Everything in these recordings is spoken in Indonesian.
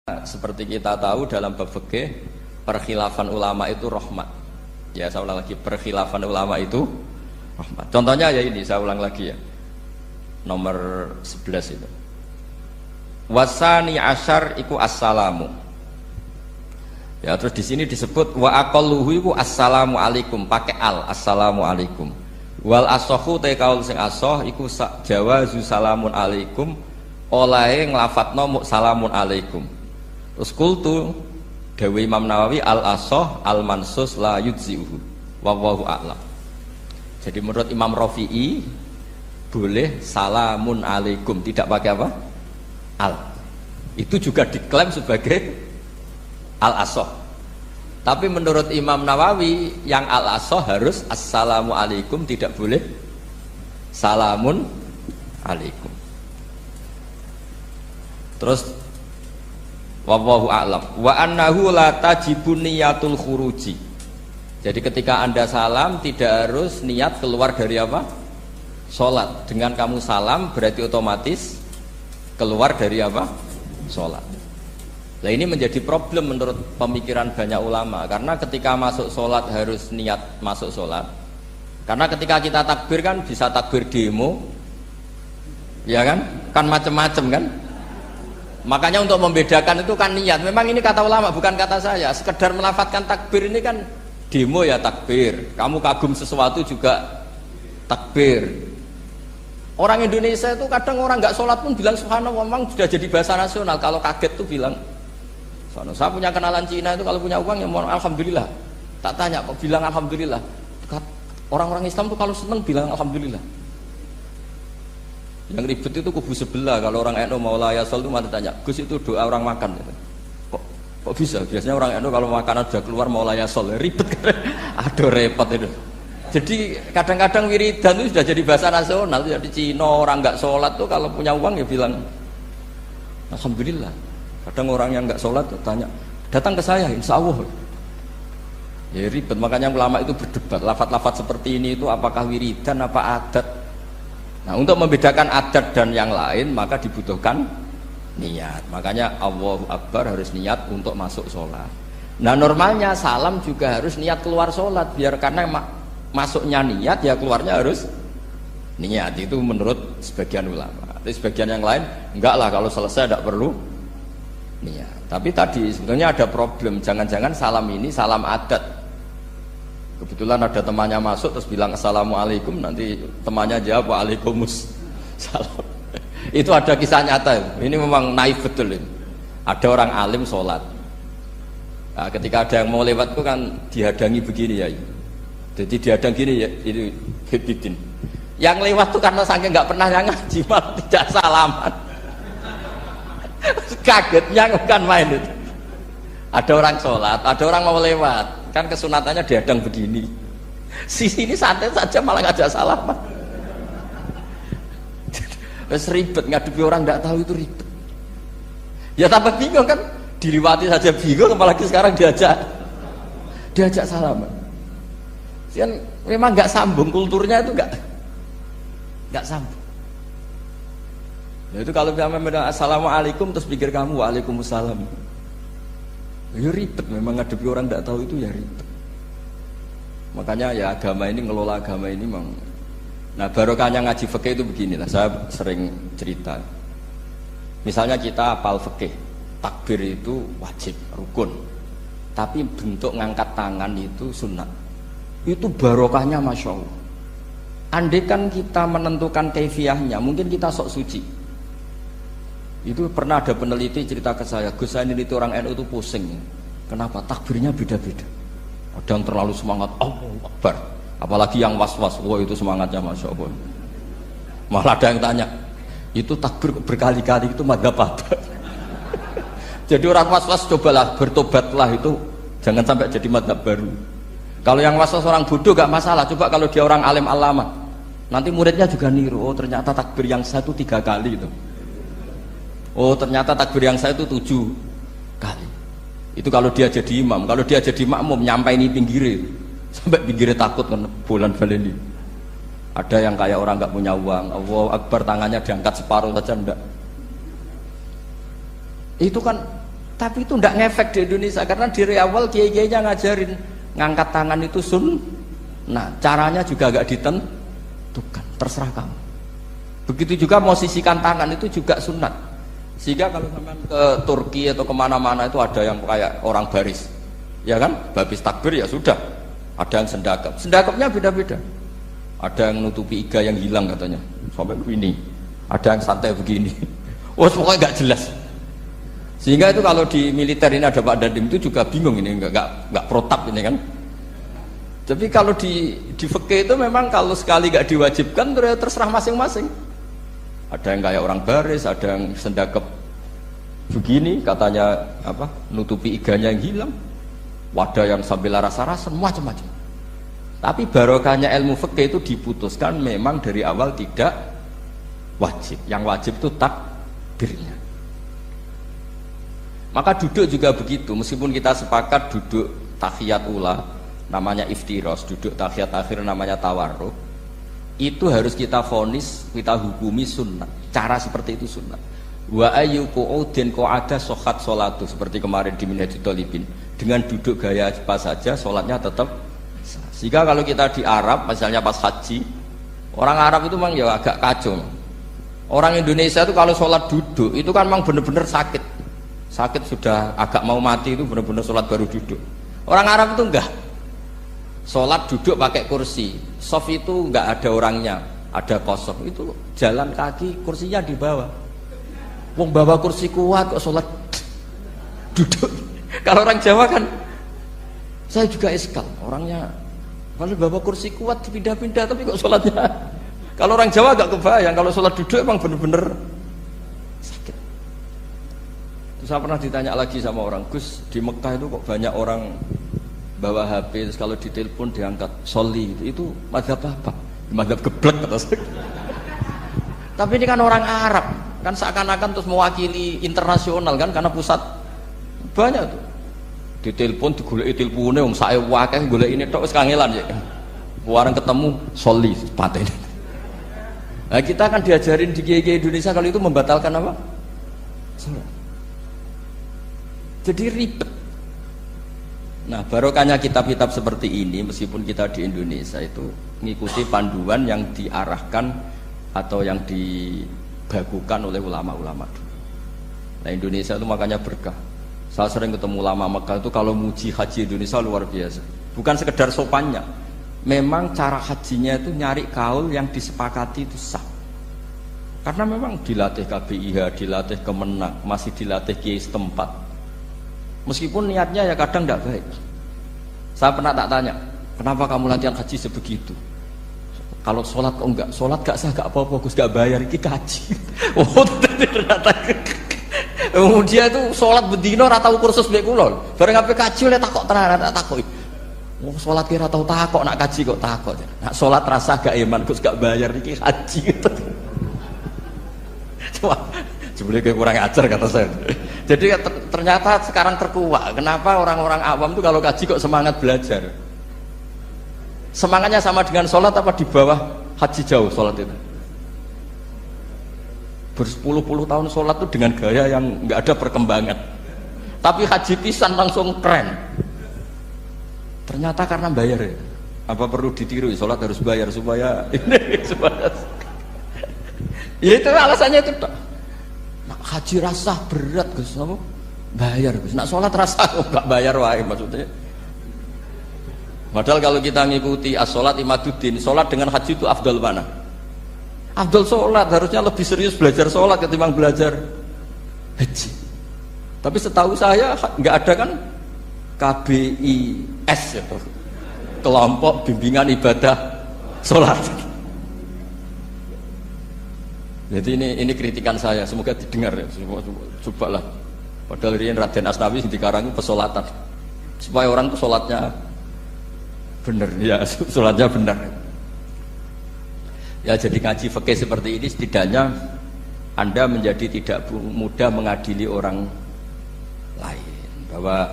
Seperti kita tahu dalam bab fikih, perkhilafan ulama itu rahmat. Ya, saya ulang lagi, perkhilafan ulama itu rahmat. Contohnya ya ini, saya ulang lagi ya. Nomor 11 itu. Wasani asyar iku assalamu. Ya, terus di sini disebut wa aqalluhu iku assalamu alaikum, pakai al, assalamu alaikum. Wal asohu te kaul sing asoh iku jawazu salamun alaikum, olahe nglafatno salamun alaikum. Terus kultu dawe Imam Nawawi al asoh al mansus la yujziuhu wallahu a'lam. Jadi menurut Imam Rafi'i boleh salamun alaikum, tidak pakai apa? Al. Itu juga diklaim sebagai al asoh. Tapi menurut Imam Nawawi yang al asoh harus assalamu alaikum, tidak boleh salamun alaikum. Terus wallahu a'lam wa annahu la tajibu niyatul khuruji. Jadi ketika Anda salam tidak harus niat keluar dari apa? Salat. Dengan kamu salam berarti otomatis keluar dari apa? Salat. Nah, ini menjadi problem menurut pemikiran banyak ulama, karena ketika masuk salat harus niat masuk salat. Karena ketika kita takbir kan bisa takbir demo. Ya kan? Kan macam-macam kan? Makanya untuk membedakan itu kan niat. Memang ini kata ulama, bukan kata saya. Sekedar melafadzkan takbir ini kan demo ya takbir. Kamu kagum sesuatu juga takbir. Orang Indonesia itu kadang orang nggak sholat pun bilang subhanallah, memang sudah jadi bahasa nasional. Kalau kaget tuh bilang subhanallah. Saya punya kenalan Cina itu kalau punya uang ya mohon alhamdulillah. Tak tanya kok bilang alhamdulillah. Orang-orang Islam tuh kalau seneng bilang alhamdulillah. Yang ribet itu kubu sebelah. Kalau orang NU mau layasol itu mati tanya, Gus itu doa orang makan gitu. Kok bisa? Biasanya orang NU kalau makanan sudah keluar mau layasol, ribet kan? Aduh repot itu. Jadi kadang-kadang wiridan itu sudah jadi bahasa nasional. Jadi Cina orang nggak sholat tuh kalau punya uang ya bilang alhamdulillah. Kadang orang yang nggak sholat tuh tanya, datang ke saya insya Allah. Ya ribet. Makanya ulama itu berdebat. Lafaz-lafaz seperti ini itu apakah wiridan apa adat? Nah, untuk membedakan adat dan yang lain maka dibutuhkan niat. Makanya Allahu Akbar harus niat untuk masuk sholat. Nah, normalnya salam juga harus niat keluar sholat, biar karena masuknya niat ya keluarnya harus niat. Itu menurut sebagian ulama. Tapi sebagian yang lain enggak lah, kalau selesai tidak perlu niat. Tapi tadi sebetulnya ada problem, jangan-jangan salam ini salam adat. Kebetulan ada temannya masuk terus bilang assalamualaikum, nanti temannya jawab waalaikumsalam. Itu ada kisah nyata. Ini memang naif betul ini. Ada orang alim sholat. Nah, ketika ada yang mau lewat itu kan dihadangi begini ya. Jadi dihadang gini ya, itu hidin. Yang lewat tuh karena saking nggak pernah yang ngaji malah tidak salaman. Kagetnya bukan main itu. Ada orang sholat, ada orang mau lewat. Kan kesunatannya dihadang begini. Sisi ini santai saja malah ngajak salaman. Wes ribet, ngadepi orang tidak tahu itu ribet. Ya tambah bingung kan, diliwati saja bingung, apalagi sekarang diajak salaman. Kan memang nggak sambung, kulturnya itu nggak sambung. Nah, itu kalau bilang assalamualaikum terus pikir kamu waalaikumsalam. Ya ribet, memang ngadepi orang tidak tahu itu ya ribet. Makanya ya agama ini, ngelola agama ini memang. Nah, barokahnya ngaji fikih itu beginilah, saya sering cerita. Misalnya kita hafal fikih, takbir itu wajib, rukun. Tapi bentuk ngangkat tangan itu sunnah. Itu barokahnya Masya Allah. Andai kan kita menentukan kefiahnya, mungkin kita sok suci. Itu pernah ada peneliti cerita ke saya, Gus saya ini orang NU itu pusing. Kenapa? Takbirnya beda-beda. Ada yang terlalu semangat, Allahu Akbar. Apalagi yang was-was, wah itu semangatnya Masya Allah. Malah ada yang tanya, itu takbir berkali-kali itu madzhab apa? Jadi orang was-was cobalah, bertobatlah itu, jangan sampai jadi madzhab baru. Kalau yang was-was orang bodoh gak masalah, coba kalau dia orang alim alama, nanti muridnya juga niru, oh ternyata takbir yang satu 3 kali itu. Oh ternyata takbir yang saya itu 7 kali. Itu kalau dia jadi imam. Kalau dia jadi makmum nyampai ini pinggirnya, sampai pinggirnya takut kan bulan baleni. Ada yang kayak orang nggak punya uang, Allahu Akbar tangannya diangkat separuh saja enggak. Itu kan Tapi itu tidak ngefek di Indonesia karena dari awal kiai-kiainya ngajarin ngangkat tangan itu sunnah, caranya juga agak ditentukan, terserah kamu. Begitu juga posisikan tangan itu juga sunat. Sehingga kalau sampai ke Turki atau kemana-mana itu ada yang kayak orang baris, ya kan, babis takbir ya sudah. Ada yang sendakap, sendakapnya beda-beda. Ada yang nutupi iga yang hilang katanya, sampai begini. Ada yang santai begini. Oh pokoknya nggak jelas. Sehingga itu kalau di militer ini ada Pak Dandim itu juga bingung ini, nggak protap ini kan. Tapi kalau di fikih itu memang kalau sekali nggak diwajibkan terserah masing-masing. Ada yang kayak orang baris, ada yang sendakap begini, katanya apa, nutupi iganya yang hilang. Wadah yang sambil rasa-rasa, macam-macam. Tapi barokahnya ilmu fikih itu diputuskan memang dari awal tidak wajib. Yang wajib itu takbirnya. Maka duduk juga begitu, meskipun kita sepakat duduk tahiyat ula namanya iftiros, duduk tahiyat akhir namanya tawarruk, itu harus kita vonis, kita hukumi sunnah. Cara seperti itu sunnah. Wa ayyu qu'udin qa'ada sohat sholatu, seperti kemarin di Minhajul Thalibin, dengan duduk gaya apa saja sholatnya tetap sah. Sehingga kalau kita di Arab misalnya pas haji, orang Arab itu memang ya agak kacau. Orang Indonesia itu kalau sholat duduk itu kan memang benar-benar sakit sudah agak mau mati, itu benar-benar sholat baru duduk. Orang Arab itu enggak, sholat duduk pakai kursi, soft itu enggak ada orangnya, ada kosong, itu jalan kaki kursinya di bawah. Wong bawa kursi kuat kok sholat duduk. Kalau orang Jawa kan, saya juga eskal, orangnya kalau bawa kursi kuat dipindah-pindah tapi kok sholatnya. Kalau orang Jawa agak kebayang, kalau sholat duduk emang bener-bener sakit. Terus saya pernah ditanya lagi sama orang, Gus, di Mekah itu kok banyak orang bawa HP, terus kalau ditelepon diangkat soli, itu mazhab apa? Mazhab geblek kata saya. Tapi ini kan orang Arab, kan seakan-akan terus mewakili internasional kan, karena pusat banyak tuh. Ditelepon digoleki telepone wong sak akeh golek ini tok wis kangelan ya. Warang ketemu soli pateni. Nah, kita kan diajarin di kiai Indonesia kalau itu membatalkan apa? Salat. Jadi ribet. Nah, barokahnya kitab-kitab seperti ini, meskipun kita di Indonesia itu mengikuti panduan yang diarahkan atau yang dibagukan oleh ulama-ulama dulu. Nah, Indonesia itu makanya berkah. Saya sering ketemu ulama Mekah itu kalau muji haji Indonesia luar biasa. Bukan sekedar sopannya, memang cara hajinya itu nyari kaul yang disepakati itu sah. Karena memang dilatih KBIH, dilatih Kemenang, masih dilatih kiai setempat. Meskipun niatnya ya kadang tidak baik. Saya pernah tak tanya, kenapa kamu latihan haji sebegitu? Kalau sholat kok enggak? Sholat gak sah, gak apa-apa, Gus, gak bayar, ini kaji. Oh, ternyata dia itu sholat bedino ratau kursus baik kulon. Bareng apa kaji oleh takok tenar, tak takok. Oh, sholat kira tahu takok, nak kaji kok takok. Nak sholat rasa gak iman, Gus, gak bayar, ini kaji. Coba, sebenarnya kurang ajar kata saya. Jadi ternyata sekarang terkuak. Kenapa orang-orang awam itu kalau kaji kok semangat belajar? Semangatnya sama dengan sholat apa di bawah haji jauh sholat itu? Berpuluh-puluh tahun sholat itu dengan gaya yang nggak ada perkembangan. Tapi haji pisan langsung keren. Ternyata karena bayar ya. Apa perlu ditiru? Sholat harus bayar supaya ini supaya. Ya itu alasannya itu. Nak haji rasa berat Gus, apa? Bayar Gus. Nak sholat rasa nggak bayar wae maksudnya. Padahal kalau kita ngikuti as-sholat imaduddin, sholat dengan haji itu afdal mana? Afdal sholat, harusnya lebih serius belajar sholat ketimbang belajar haji. Tapi setahu saya nggak ada kan KBIS itu, kelompok bimbingan ibadah sholat. Jadi ini kritikan saya, semoga didengar ya, cobalah. Padahal ini Raden Asnawi di Karang pesolatan, supaya orang itu sholatnya benar, ya sholatnya benar. Ya jadi ngaji fikih seperti ini setidaknya Anda menjadi tidak mudah mengadili orang lain, bahwa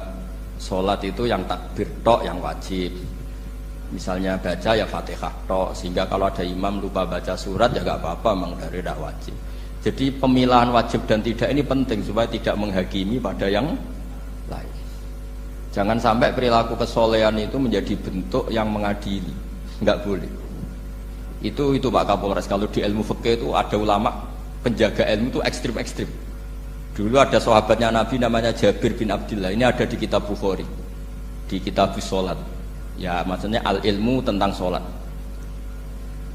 sholat itu yang takbir tok yang wajib. Misalnya baca ya Fatihah tok, sehingga kalau ada imam lupa baca surat ya gak apa-apa, memang dari tidak wajib. Jadi pemilahan wajib dan tidak ini penting supaya tidak menghakimi pada yang lain. Jangan sampai perilaku kesolehan itu menjadi bentuk yang mengadili, nggak boleh. Itu Pak Kapolres. Kalau di ilmu fikih itu ada ulama penjaga ilmu itu ekstrim-ekstrim. Dulu ada sahabatnya Nabi namanya Jabir bin Abdillah. Ini ada di kitab Bukhari, di kitab sholat. Ya maksudnya al ilmu tentang sholat.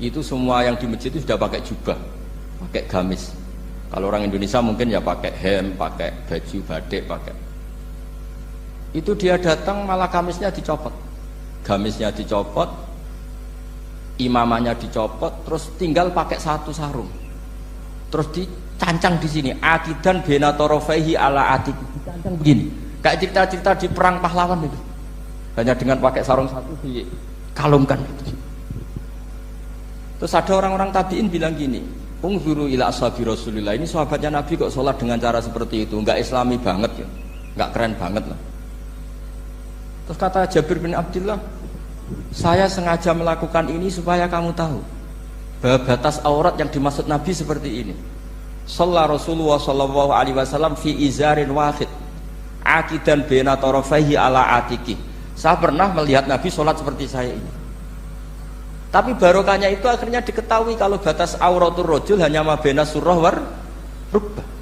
Itu semua yang di masjid itu sudah pakai jubah, pakai gamis. Kalau orang Indonesia mungkin ya pakai hem, pakai baju batik, pakai. Itu dia datang malah gamisnya dicopot, gamisnya dicopot, imamannya dicopot, terus tinggal pakai satu sarung, terus dicancang di sini, akidan benatorofehi ala atik, dicancang begini, kayak cerita-cerita di perang pahlawan itu, hanya dengan pakai sarung satu dikalungkan. Terus ada orang-orang tabiin bilang gini, ungzuru ila ashabi Rasulillah, ini sahabatnya Nabi kok sholat dengan cara seperti itu, nggak islami banget ya, nggak keren banget lah. Terus kata Jabir bin Abdillah, saya sengaja melakukan ini supaya kamu tahu bahwa batas aurat yang dimaksud Nabi seperti ini. Shalla Rasulullah sallallahu alaihi wasallam fi izarin wahid akidan baina tarafaihi ala atiki. Saya pernah melihat Nabi sholat seperti saya ini. Tapi barokahnya itu akhirnya diketahui kalau batas auratul rajul hanya mabena surah war rukbah.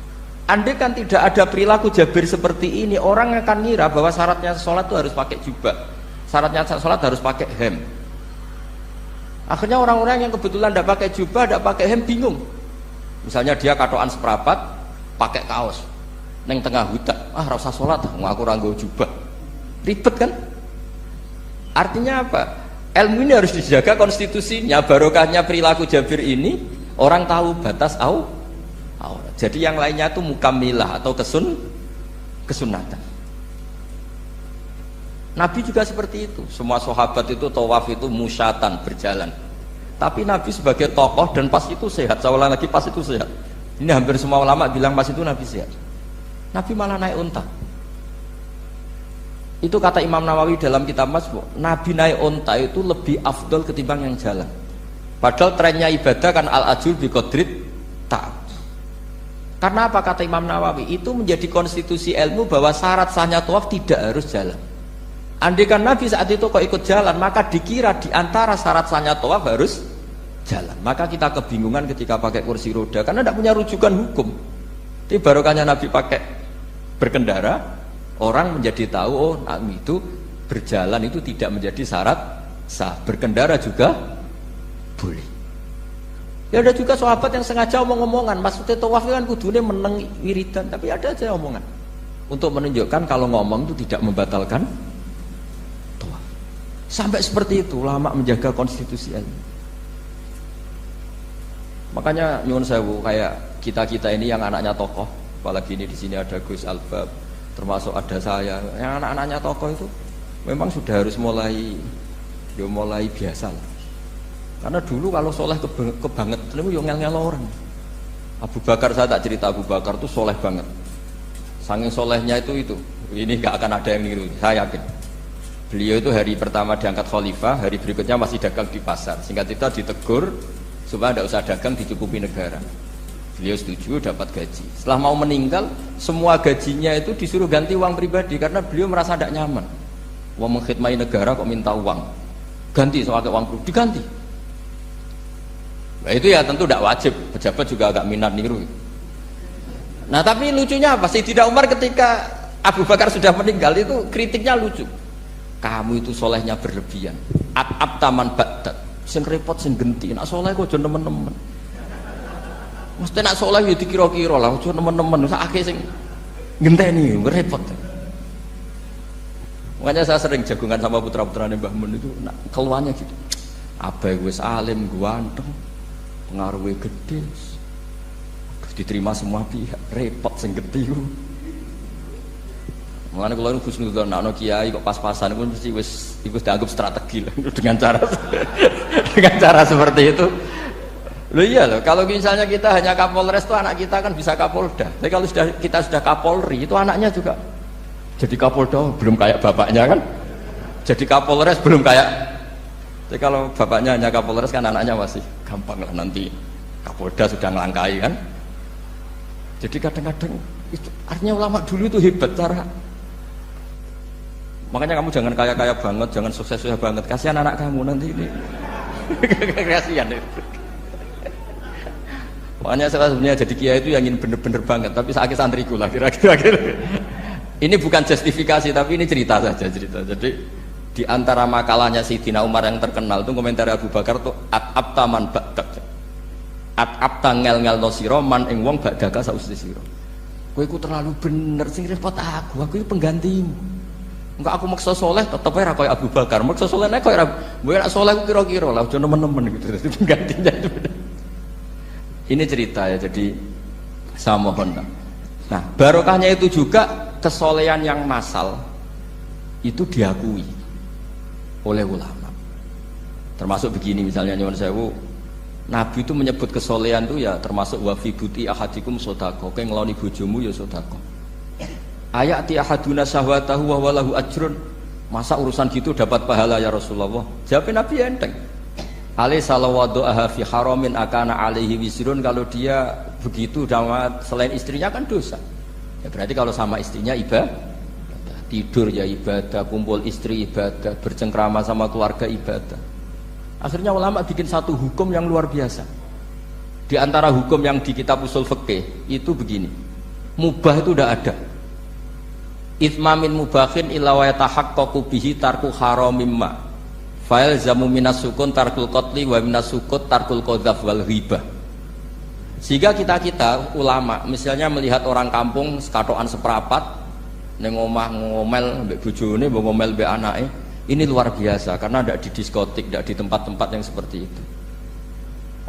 Andai kan tidak ada perilaku Jabir seperti ini, orang akan ngira bahwa syaratnya sholat itu harus pakai jubah, syaratnya sholat harus pakai hem. Akhirnya orang-orang yang kebetulan tidak pakai jubah, tidak pakai hem bingung. Misalnya dia katoan seperapat, pakai kaos, neng tengah hutan, rasa sholat, aku ranggo jubah, ribet kan? Artinya apa? Ilmu ini harus dijaga konstitusinya, barokahnya perilaku Jabir ini, orang tahu batas aurat. Jadi yang lainnya itu mukamilah atau kesunatan. Nabi juga seperti itu. Semua sahabat itu tawaf itu musyatan, berjalan. Tapi Nabi sebagai tokoh dan pas itu sehat. Saya ulang lagi, pas itu sehat. Ini hampir semua ulama bilang pas itu Nabi sehat. Nabi malah naik unta. Itu kata Imam Nawawi dalam kitab Masbu, Nabi naik unta itu lebih afdol ketimbang yang jalan. Padahal trennya ibadah kan al-ajul bi qadrit ta'at. Karena apa kata Imam Nawawi? Itu menjadi konstitusi ilmu bahwa syarat sahnya tawaf tidak harus jalan. Andai kan Nabi saat itu kok ikut jalan, maka dikira di antara syarat sahnya tawaf harus jalan. Maka kita kebingungan ketika pakai kursi roda karena tidak punya rujukan hukum. Tapi barokahnya Nabi pakai berkendara, orang menjadi tahu oh Nabi itu berjalan itu tidak menjadi syarat sah. Berkendara juga boleh. Ya ada juga sahabat yang sengaja omong-omongan, maksudnya tawaf kan kudune meneng wiridan, tapi ada aja omongan untuk menunjukkan kalau ngomong itu tidak membatalkan tawaf. Sampai seperti itu ulama menjaga konstitusi ilmu. Makanya nyuwun sewu kayak kita ini yang anaknya tokoh, apalagi ini di sini ada Gus Albab, termasuk ada saya, yang anak-anaknya tokoh itu memang sudah harus mulai biasa lah. Karena dulu kalau soleh kebanget, itu yang ngel-ngel orang. Abu Bakar, saya tak cerita Abu Bakar itu soleh banget. Saking solehnya itu, ini gak akan ada yang niru, saya yakin. Beliau itu hari pertama diangkat khalifah, hari berikutnya masih dagang di pasar. Singkat cerita ditegur supaya tidak usah dagang, dicukupi negara. Beliau setuju, dapat gaji. Setelah mau meninggal, semua gajinya itu disuruh ganti uang pribadi karena beliau merasa tidak nyaman. Uang mengkhidmati negara kok minta uang, ganti soal uang pribadi, diganti. Nah, itu ya tentu tidak wajib, pejabat juga agak minat niru. Nah tapi lucunya apa? Sayyidina Umar ketika Abu Bakar sudah meninggal itu kritiknya lucu. Kamu itu solehnya berlebihan. At-ab taman badat, sing repot sing genti. Nak soleh kok aja nemen-nemen. Mesti nak soleh ya dikira-kira lah, aja nemen-nemen. Sakake sing ngenteni repot. Makanya saya sering jagungan sama putra-putrane Mbah Mun itu keluarnya gitu. Abai wis alim, ganteng, pengaruhnya gede, diterima semua pihak, repot sing gede ku. Mulane kula niku husnudzon ana kiai kok pas-pasan pun mesti wis dianggap strategi lah dengan cara seperti itu. Loh iya loh, kalau misalnya kita hanya Kapolres itu anak kita kan bisa Kapolda. Tapi kalau kita sudah Kapolri itu anaknya juga jadi Kapolda belum kayak bapaknya kan. Jadi Kapolres belum kayak. Jadi kalau bapaknya hanya Kapolres kan anaknya masih gampang lah nanti Kapolda sudah ngelangkai kan. Jadi kadang-kadang itu artinya ulama dulu itu hebat cara. Makanya kamu jangan kaya-kaya banget, jangan sukses-sukses banget. Kasihan anak kamu nanti ini. Kasihan itu. Makanya saya sebenarnya jadi kiai itu yang ingin bener-bener banget, tapi sakit santriku lah kira-kira. Ini bukan justifikasi, tapi ini cerita saja cerita. Jadi di antara makalahnya Sayyidina Umar yang terkenal itu komentar Abu Bakar tuh at-abta man ba'dak. At-abta ngel-ngel no sira man ing wong ba'daka sausti sira. Kowe iku terlalu bener sing repot aku iki penggantimu. Enggak aku maksa soleh tetep ora koyo Abu Bakar. Maksa soleh nek koyo kowe nek soleh kira-kira lah aja nemen-nemen gitu. Dadi penggantinya. Ini cerita ya, jadi saya mohon. Nah, barokahnya itu juga kesolehan yang massal itu diakui oleh ulama. Termasuk begini misalnya nyuwun sewu, Nabi itu menyebut kesolehan itu ya termasuk wa fi buti ahadikum sodako, kowe ngeloni bojomu ya sodako. Ayati ahaduna syahwatahu wa walahu ajrun. Masa urusan gitu dapat pahala ya Rasulullah? Jawabnya Nabi enteng. Ali salawadu'aha fi haramin akana alaihi wisrun. Kalau dia begitu selain istrinya kan dosa ya, berarti kalau sama istrinya ibadah, tidur ya ibadah, kumpul istri ibadah, bercengkrama sama keluarga ibadah. Akhirnya ulama bikin satu hukum yang luar biasa. Di antara hukum yang di kitab usul fikih itu begini, mubah itu udah ada. Itsmamin mubahin illa wa yatahaqqaqu bihi tarku haramimma fa'il zamu minas sukun tarkul qatli wa minas sukut tarkul qadzaf wal ghibah. Sehingga kita ulama misalnya melihat orang kampung sekatokan seperapat ning omah ngomel mbek bojone, mbok ngomel mbek anake, ini luar biasa karena ndak di diskotik, ndak di tempat-tempat yang seperti itu.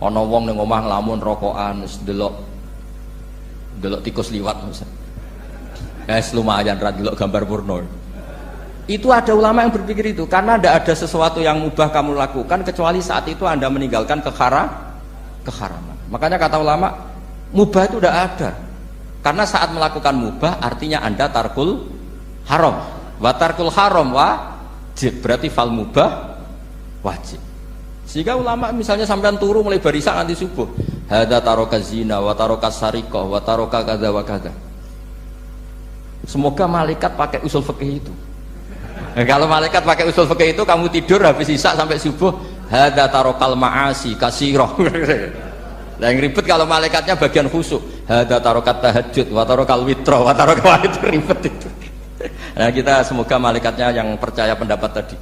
Ana wong ning omah nglamun rokokan wis delok tikus liwat misalnya. Lumayan ra delok gambar porno. Itu ada ulama yang berpikir itu karena tidak ada sesuatu yang mubah kamu lakukan kecuali saat itu Anda meninggalkan keharaman. Makanya kata ulama mubah itu tidak ada karena saat melakukan mubah artinya Anda tarkul haram. Wa tarkul haram wajib, berarti fal mubah wajib. Sehingga ulama misalnya sampean turu mulai barisan nanti subuh, hadza taraka zina wa taraka sariqah wa taraka kadza wa kadza. Semoga malaikat pakai usul fikih itu. Kalau malaikat pakai usul fikih itu, kamu tidur habis isya sampai subuh, hadza tarakal ma'asi kasirah. Lah yang ribet kalau malaikatnya bagian khusuk, hadza tarakat tahajud wa tarakal witra wa tarakal itu ribet itu. Nah, kita semoga malaikatnya yang percaya pendapat tadi.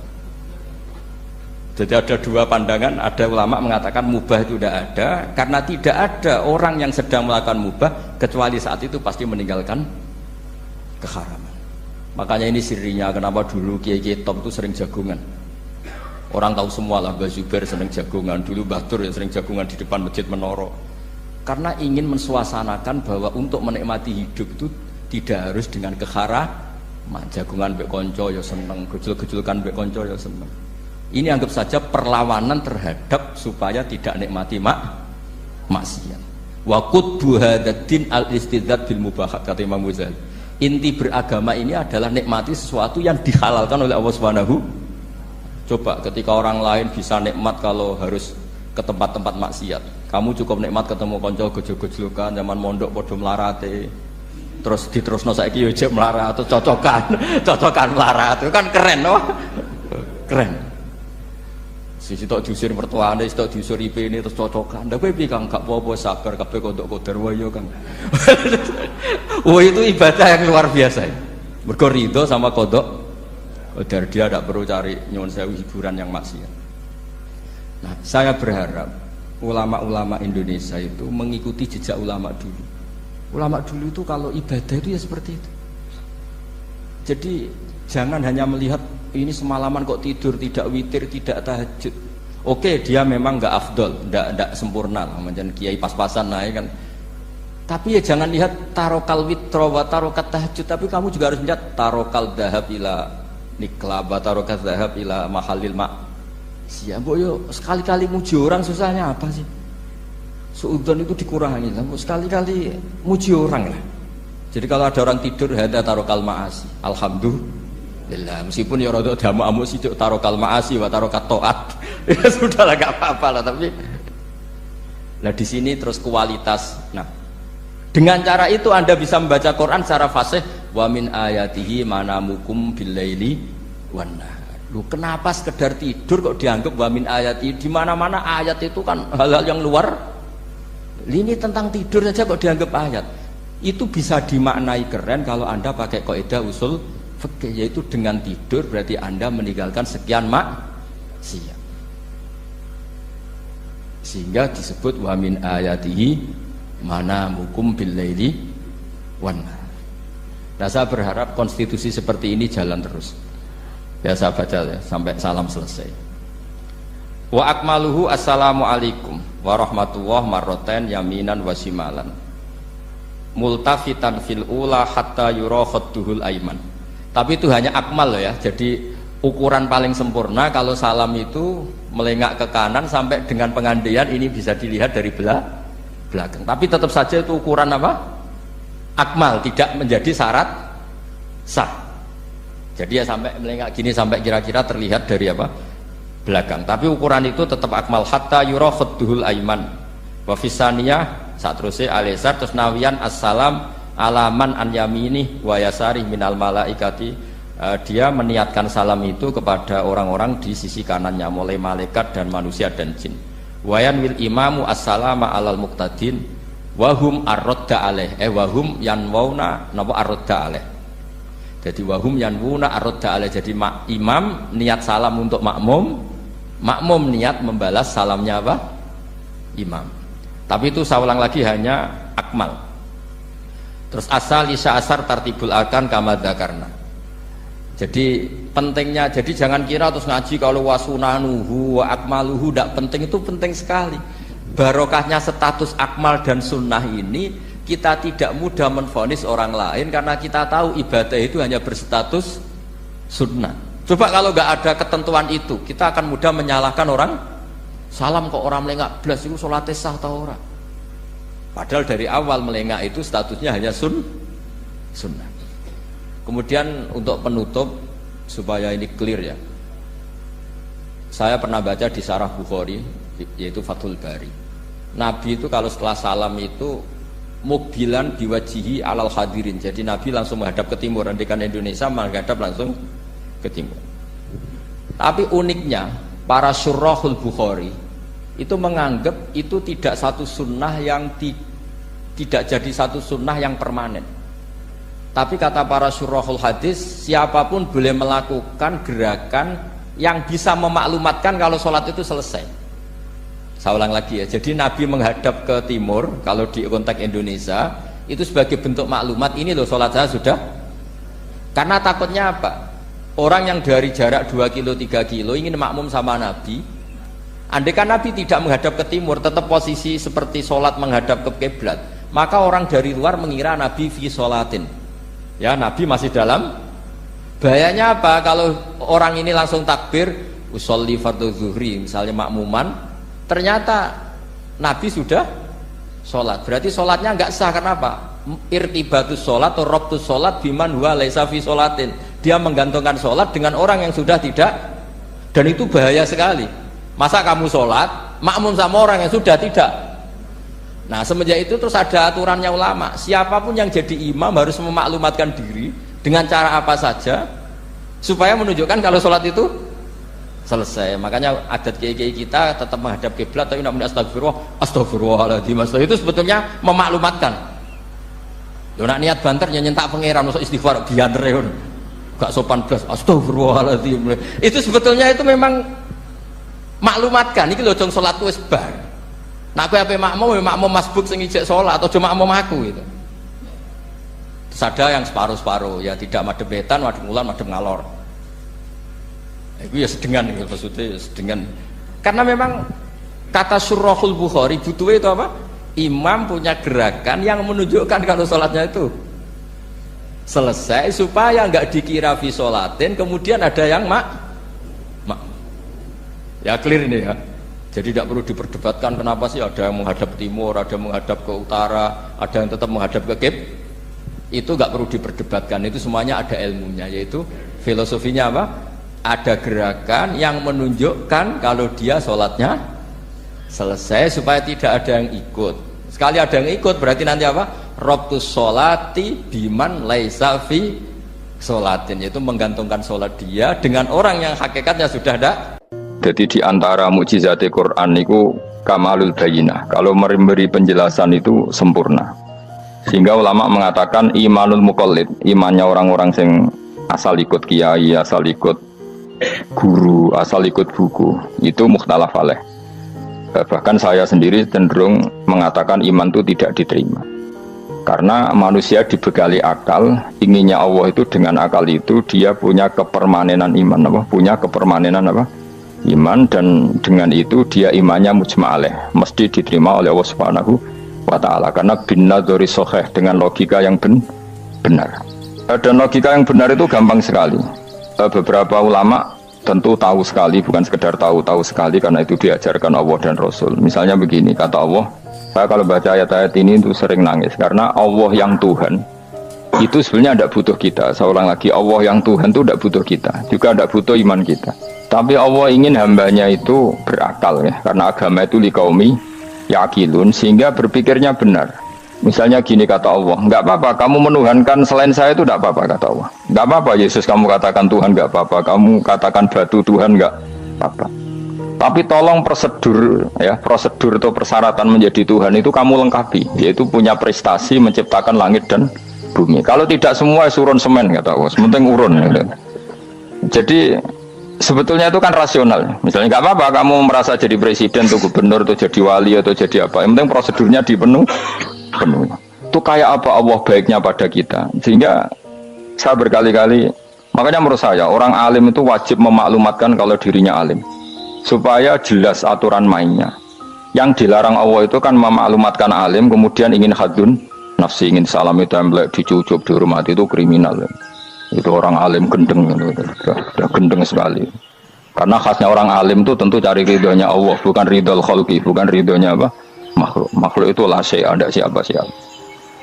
Jadi ada dua pandangan, ada ulama mengatakan mubah itu tidak ada karena tidak ada orang yang sedang melakukan mubah kecuali saat itu pasti meninggalkan keharaman. Makanya ini sirinya kenapa dulu kiai-kiai top itu sering jagungan. Orang tahu semua lah, Mbah Zubair sering jagungan, dulu Mbah Tur ya sering jagungan di depan Masjid Menara. Karena ingin mensuasanakan bahwa untuk menikmati hidup itu tidak harus dengan keharaman. Jagungan mbek konco ya seneng, gejul-gejulkan mbek konco ya seneng. Ini anggap saja perlawanan terhadap supaya tidak nikmati maksiat. Wa qutbu hadzal al-istidzad bil mubahat kata Imam Ghazali. Inti beragama ini adalah nikmati sesuatu yang dihalalkan oleh Allah Subhanahu. Coba ketika orang lain bisa nikmat kalau harus ke tempat-tempat maksiat, kamu cukup nikmat ketemu konco gojol-gojolkan zaman mondok podo melarate, terus diterusno saiki yo jek melarat atau cocokan melarat itu kan keren loh. Keren. Sisi tok diusir mertuane, sisi tok diusir IP ini terus cocokan. Ndak kowe piye Kang, gak apa-apa sabar kabeh kodok koder wae Kang. Oh itu ibadah yang luar biasa. Mergo ridho sama kodok koder, dia tidak perlu cari nyuwun sewu hiburan yang maksiat. Nah, saya berharap ulama-ulama Indonesia itu mengikuti jejak ulama dulu. Ulama dulu itu kalau ibadah itu ya seperti itu. Jadi jangan hanya melihat ini semalaman kok tidur, tidak witir, tidak tahajud. Oke, dia memang nggak afdol, nggak sempurna lah, macam kiai pas-pasan naik kan. Tapi ya jangan lihat tarokal witro wa tarokat tahajud, tapi kamu juga harus lihat tarokal dahab ila nikla wa tarokat dahab ila mahalil mak. Siapa yo sekali-kali muji orang susahnya apa sih? Suudzon itu dikurangi lah, sekali-kali muji orang lah. Jadi kalau ada orang tidur hadza tarokal maasi, alhamdulillah. Meskipun ya rada damu-amu sidik tarokal maasi wa tarokat taat. Ya sudah lah, gak apa-apa lah, tapi lah di sini terus kualitas. Nah, Dengan cara itu Anda bisa membaca Quran secara fasih. Wa min ayatihi manamukum billaili wan nahar. Lu kenapa sekedar tidur kok dianggap wa min ayatihi? Di mana-mana ayat itu kan hal-hal yang luar. Ini tentang tidur saja kok dianggap ayat. Itu bisa dimaknai keren kalau Anda pakai kaidah usul fikih, yaitu dengan tidur berarti Anda meninggalkan sekian maksiat. Sehingga disebut wa min ayatihi manamukum billaili wan nahar. Nah, saya berharap konstitusi seperti ini jalan terus. Ya, saya baca ya sampai salam selesai. Wa akmaluhu assalamualaikum warahmatullahi marroten yaminan wasimalan multafitan fil ula hatta yura khadduhul aiman. Tapi itu hanya akmal ya. Jadi ukuran paling sempurna kalau salam itu melengak ke kanan sampai dengan pengandaian ini bisa dilihat dari belakang. Tapi tetap saja itu ukuran apa? Akmal, tidak menjadi syarat sah. Jadi ya sampai melengak gini sampai kira-kira terlihat dari apa? Belakang. Tapi ukuran itu tetap akmal hatta yura khadduhul aiman. Wa fisaniyah saat terusnya alisar terus nawian assalam alaman an yamini wa yasari minal malaikati. Dia meniatkan salam itu kepada orang-orang di sisi kanannya mulai malaikat dan manusia dan jin. Wayan wil imamu assalama alal muqtadin wahum arrodda aleh wahum yanwauna napa arrodda aleh. Jadi wahum yanwuna arrodda aleh. Jadi imam niat salam untuk makmum, makmum niat membalas salamnya apa? Imam. Tapi itu saya ulang lagi hanya akmal. Terus asal isya asar tartibul arkan kama dzakarna. Jadi pentingnya, jadi jangan kira terus ngaji kalau wasunanuhu wa akmaluhu tidak penting. Itu penting sekali. Barokahnya status akmal dan sunnah ini kita tidak mudah menvonis orang lain karena kita tahu ibadah itu hanya berstatus sunnah. Coba kalau nggak ada ketentuan itu, kita akan mudah menyalahkan orang. Salam kok orang melengak belas itu sholatnya sah atau orang? Padahal dari awal melengak itu statusnya hanya sunnah. Kemudian untuk penutup supaya ini clear ya, saya pernah baca di Syarah Bukhari yaitu Fathul Bari, Nabi itu kalau setelah salam itu mukbilan biwajihi alal hadirin. Jadi Nabi langsung menghadap ke timur, andikan Indonesia menghadap langsung ke timur. Tapi uniknya para syurahul Bukhari itu menganggap itu tidak satu sunnah yang tidak jadi satu sunnah yang permanen. Tapi kata para syurahul hadis, siapapun boleh melakukan gerakan yang bisa memaklumatkan kalau sholat itu selesai. Saya ulang lagi ya, jadi Nabi menghadap ke timur kalau di konteks Indonesia itu sebagai bentuk maklumat, ini loh sholat saya sudah. Karena takutnya apa? Orang yang dari jarak 2 kilo 3 kilo ingin makmum sama Nabi, andai kan Nabi tidak menghadap ke timur, tetap posisi seperti sholat menghadap ke kiblat, maka orang dari luar mengira Nabi fi sholatin. Ya, Nabi masih dalam. Bahayanya apa? Kalau orang ini langsung takbir usolli fardhu zuhri misalnya makmuman, ternyata Nabi sudah sholat, berarti sholatnya nggak sah. Kenapa? Irtibatus sholat atau robtus sholat biman huwa laisa fi sholatin. Dia menggantungkan sholat dengan orang yang sudah tidak, dan itu bahaya sekali. Masa kamu sholat makmum sama orang yang sudah tidak? Nah, semenjak itu terus ada aturannya ulama, siapapun yang jadi imam harus memaklumatkan diri dengan cara apa saja supaya menunjukkan kalau sholat itu selesai. Makanya adat kiai-kiai kita tetap menghadap kiblat tapi namanya astagfirullahaladzim. Itu sebetulnya memaklumatkan. Lo nak niat banter nyentak pangeran masuk istighfar biantre gak sopan belas astagfirullahaladzim. Itu sebetulnya itu memang maklumatkan iki lho jong sholatku wis bar. Nah, aku apa makmum masbuk sing ijek sholat atau cuma makmum aku itu. Terus ada yang separuh-separuh ya, tidak madhep wetan, madhep ngulon, madhep ngalor. Itu ya sedengan gitu, maksudnya sedengan. Karena memang kata Syurahul Bukhari butuhnya itu apa? Imam punya gerakan yang menunjukkan kalau sholatnya itu selesai supaya nggak dikira fi sholatin kemudian ada yang ya clear ini ya. Jadi tidak perlu diperdebatkan kenapa sih ada yang menghadap timur, ada yang menghadap ke utara, ada yang tetap menghadap ke kib. Itu nggak perlu diperdebatkan, itu semuanya ada ilmunya, yaitu filosofinya apa? Ada gerakan yang menunjukkan kalau dia sholatnya selesai supaya tidak ada yang ikut. Sekali ada yang ikut berarti nanti apa? Rabtus sholati biman laisa fi sholatin, yaitu menggantungkan sholat dia dengan orang yang hakikatnya sudah ada. Jadi di antara mukjizat Quran itu kamalul bayinah. Kalau memberi penjelasan itu sempurna. Sehingga ulama mengatakan imanul muqallid, imannya orang-orang yang asal ikut kiai, asal ikut guru, asal ikut buku, itu mukhtalaf alaih. Bahkan saya sendiri cenderung mengatakan iman itu tidak diterima. Karena manusia dibekali akal, inginnya Allah itu dengan akal itu dia punya kepermanenan iman, apa? Punya kepermanenan apa? Iman, dan dengan itu dia imannya mujma' alaih, mesti diterima oleh Allah Subhanahu wa ta'ala, karena bin nadzari sahih, dengan logika yang benar. Dan logika yang benar itu gampang sekali. Beberapa ulama tentu tahu sekali, bukan sekedar tahu sekali, karena itu diajarkan Allah dan Rasul. Misalnya begini, kata Allah, saya kalau baca ayat-ayat ini itu sering nangis, karena Allah yang Tuhan itu sebenarnya tidak butuh kita. Saya ulang lagi, Allah yang Tuhan itu tidak butuh kita, juga tidak butuh iman kita. Tapi Allah ingin hambanya itu berakal, ya, karena agama itu liqaumi yaqilun, sehingga berpikirnya benar. Misalnya gini kata Allah, nggak apa-apa kamu menuhankan selain saya, itu tidak apa-apa kata Allah. Nggak apa-apa Yesus kamu katakan Tuhan, nggak apa-apa kamu katakan batu Tuhan, nggak apa-apa. Tapi tolong prosedur, ya, prosedur atau persyaratan menjadi Tuhan itu kamu lengkapi, yaitu punya prestasi menciptakan langit dan bumi. Kalau tidak semua surun semen kata Allah, sementing urun. Gitu. Jadi sebetulnya itu kan rasional. Misalnya nggak apa-apa kamu merasa jadi presiden atau gubernur atau jadi wali atau jadi apa, yang penting prosedurnya dipenuhi. Itu kayak apa Allah baiknya pada kita. Sehingga saya berkali-kali, makanya menurut saya orang alim itu wajib memaklumatkan kalau dirinya alim, supaya jelas aturan mainnya. Yang dilarang Allah itu kan memaklumatkan alim kemudian ingin hadun nafsi, ingin salami template, dicucuk, dihormati, itu kriminal. Itu orang alim gendeng, sudah gendeng sekali. Karena khasnya orang alim itu tentu cari ridhonya Allah, bukan ridhol khalqi, bukan ridhonya apa? Makhluk itu lah ada siapa-siapa.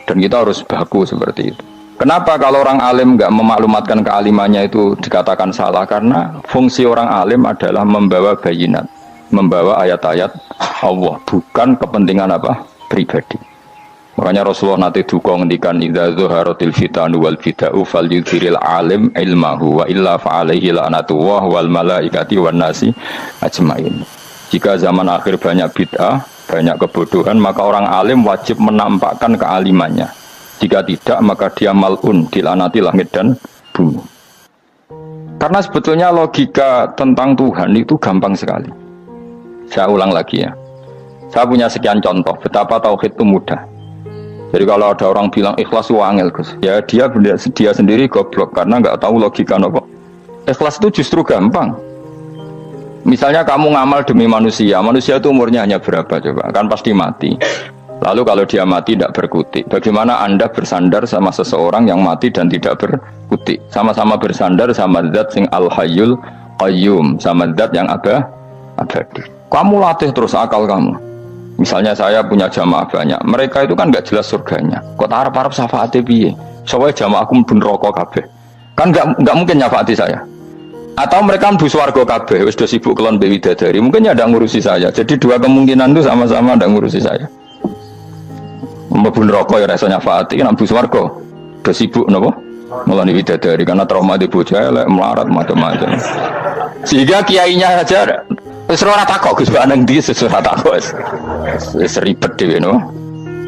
Dan kita harus baku seperti itu. Kenapa kalau orang alim nggak memaklumatkan kealimannya itu dikatakan salah? Karena fungsi orang alim adalah membawa bayinat, membawa ayat-ayat Allah, bukan kepentingan apa? Pribadi. Makanya Rasulullah nanti duka ngendikan idza zuharatil fitanu wal bid'u falyudhiril alim ilmahu wa illa fa'alaihi la'natullah wal malaikati wan nasi ajmain. Jika zaman akhir banyak bid'ah, banyak kebodohan, maka orang alim wajib menampakkan kealimannya. Jika tidak, maka dia mal'un, dilaknati langit dan bumi. Karena sebetulnya logika tentang Tuhan itu gampang sekali. Saya ulang lagi ya. Saya punya sekian contoh betapa tauhid itu mudah. Jadi kalau ada orang bilang ikhlas itu angel, Gus, ya dia sendiri goblok karena nggak tahu logika apa. Ikhlas itu justru gampang. Misalnya kamu ngamal demi manusia itu umurnya hanya berapa coba? Kan pasti mati. Lalu kalau dia mati tidak berkutik, bagaimana Anda bersandar sama seseorang yang mati dan tidak berkutik? Sama-sama bersandar sama zat sing al-hayyul qayyum, sama zat yang abadi. Kamu latih terus akal kamu. Misalnya saya punya jamaah banyak, mereka itu kan nggak jelas surganya. Kok harap-harap syafaatnya piye? Soalnya jamaahku mlebu neraka kabeh. Kan nggak mungkin nyafaati saya. Atau mereka mlebu swarga kabeh, wis do sibuk kelon mbek widadari. Mungkin ya ndak ngurusi saya. Jadi dua kemungkinan itu sama-sama ndak ngurusi saya. Mlebu neraka ya rasa nyafaati, nek mlebu swarga do sibuk napa? Mulane widadari karena trauma di bojo elek, melarat macam-macam. Sehingga kiainya saja wis ora takok Gus Baneng ndi ora takok wis ribet dhewe no.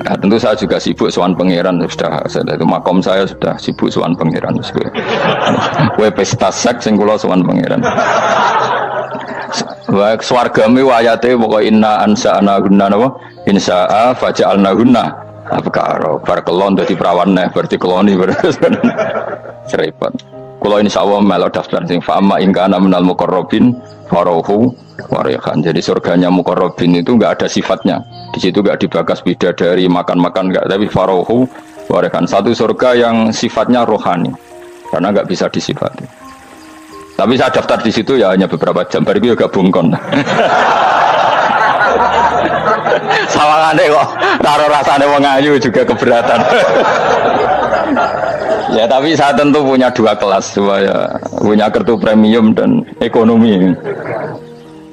Nah, tentu saya juga sibuk sowan pangeran, sudah itu makom saya sudah sibuk sowan pangeran wis kowe pesta seks sing kula sowan pangeran. Wa swargame ayate pokoke inna ansa'na gunna napa insya'a faja'alna gunna abkara bar kelon dadi perawan neh berarti keloni berarti repot. Kula insyaallah melok daftar sing fa'ama in kana minal muqarrabin farohu warihan. Jadi surganya muqarrabin itu enggak ada sifatnya. Di situ enggak dibakas bidadari makan-makan enggak, tapi farohu warihan. Satu surga yang sifatnya rohani. Karena enggak bisa disifati. Tapi saya daftar di situ ya hanya beberapa jam, baru itu gabung kon. Sawangane kok karo rasane wong ayu juga keberatan. Ya tapi saya tentu punya dua kelas, supaya punya kartu premium dan ekonomi.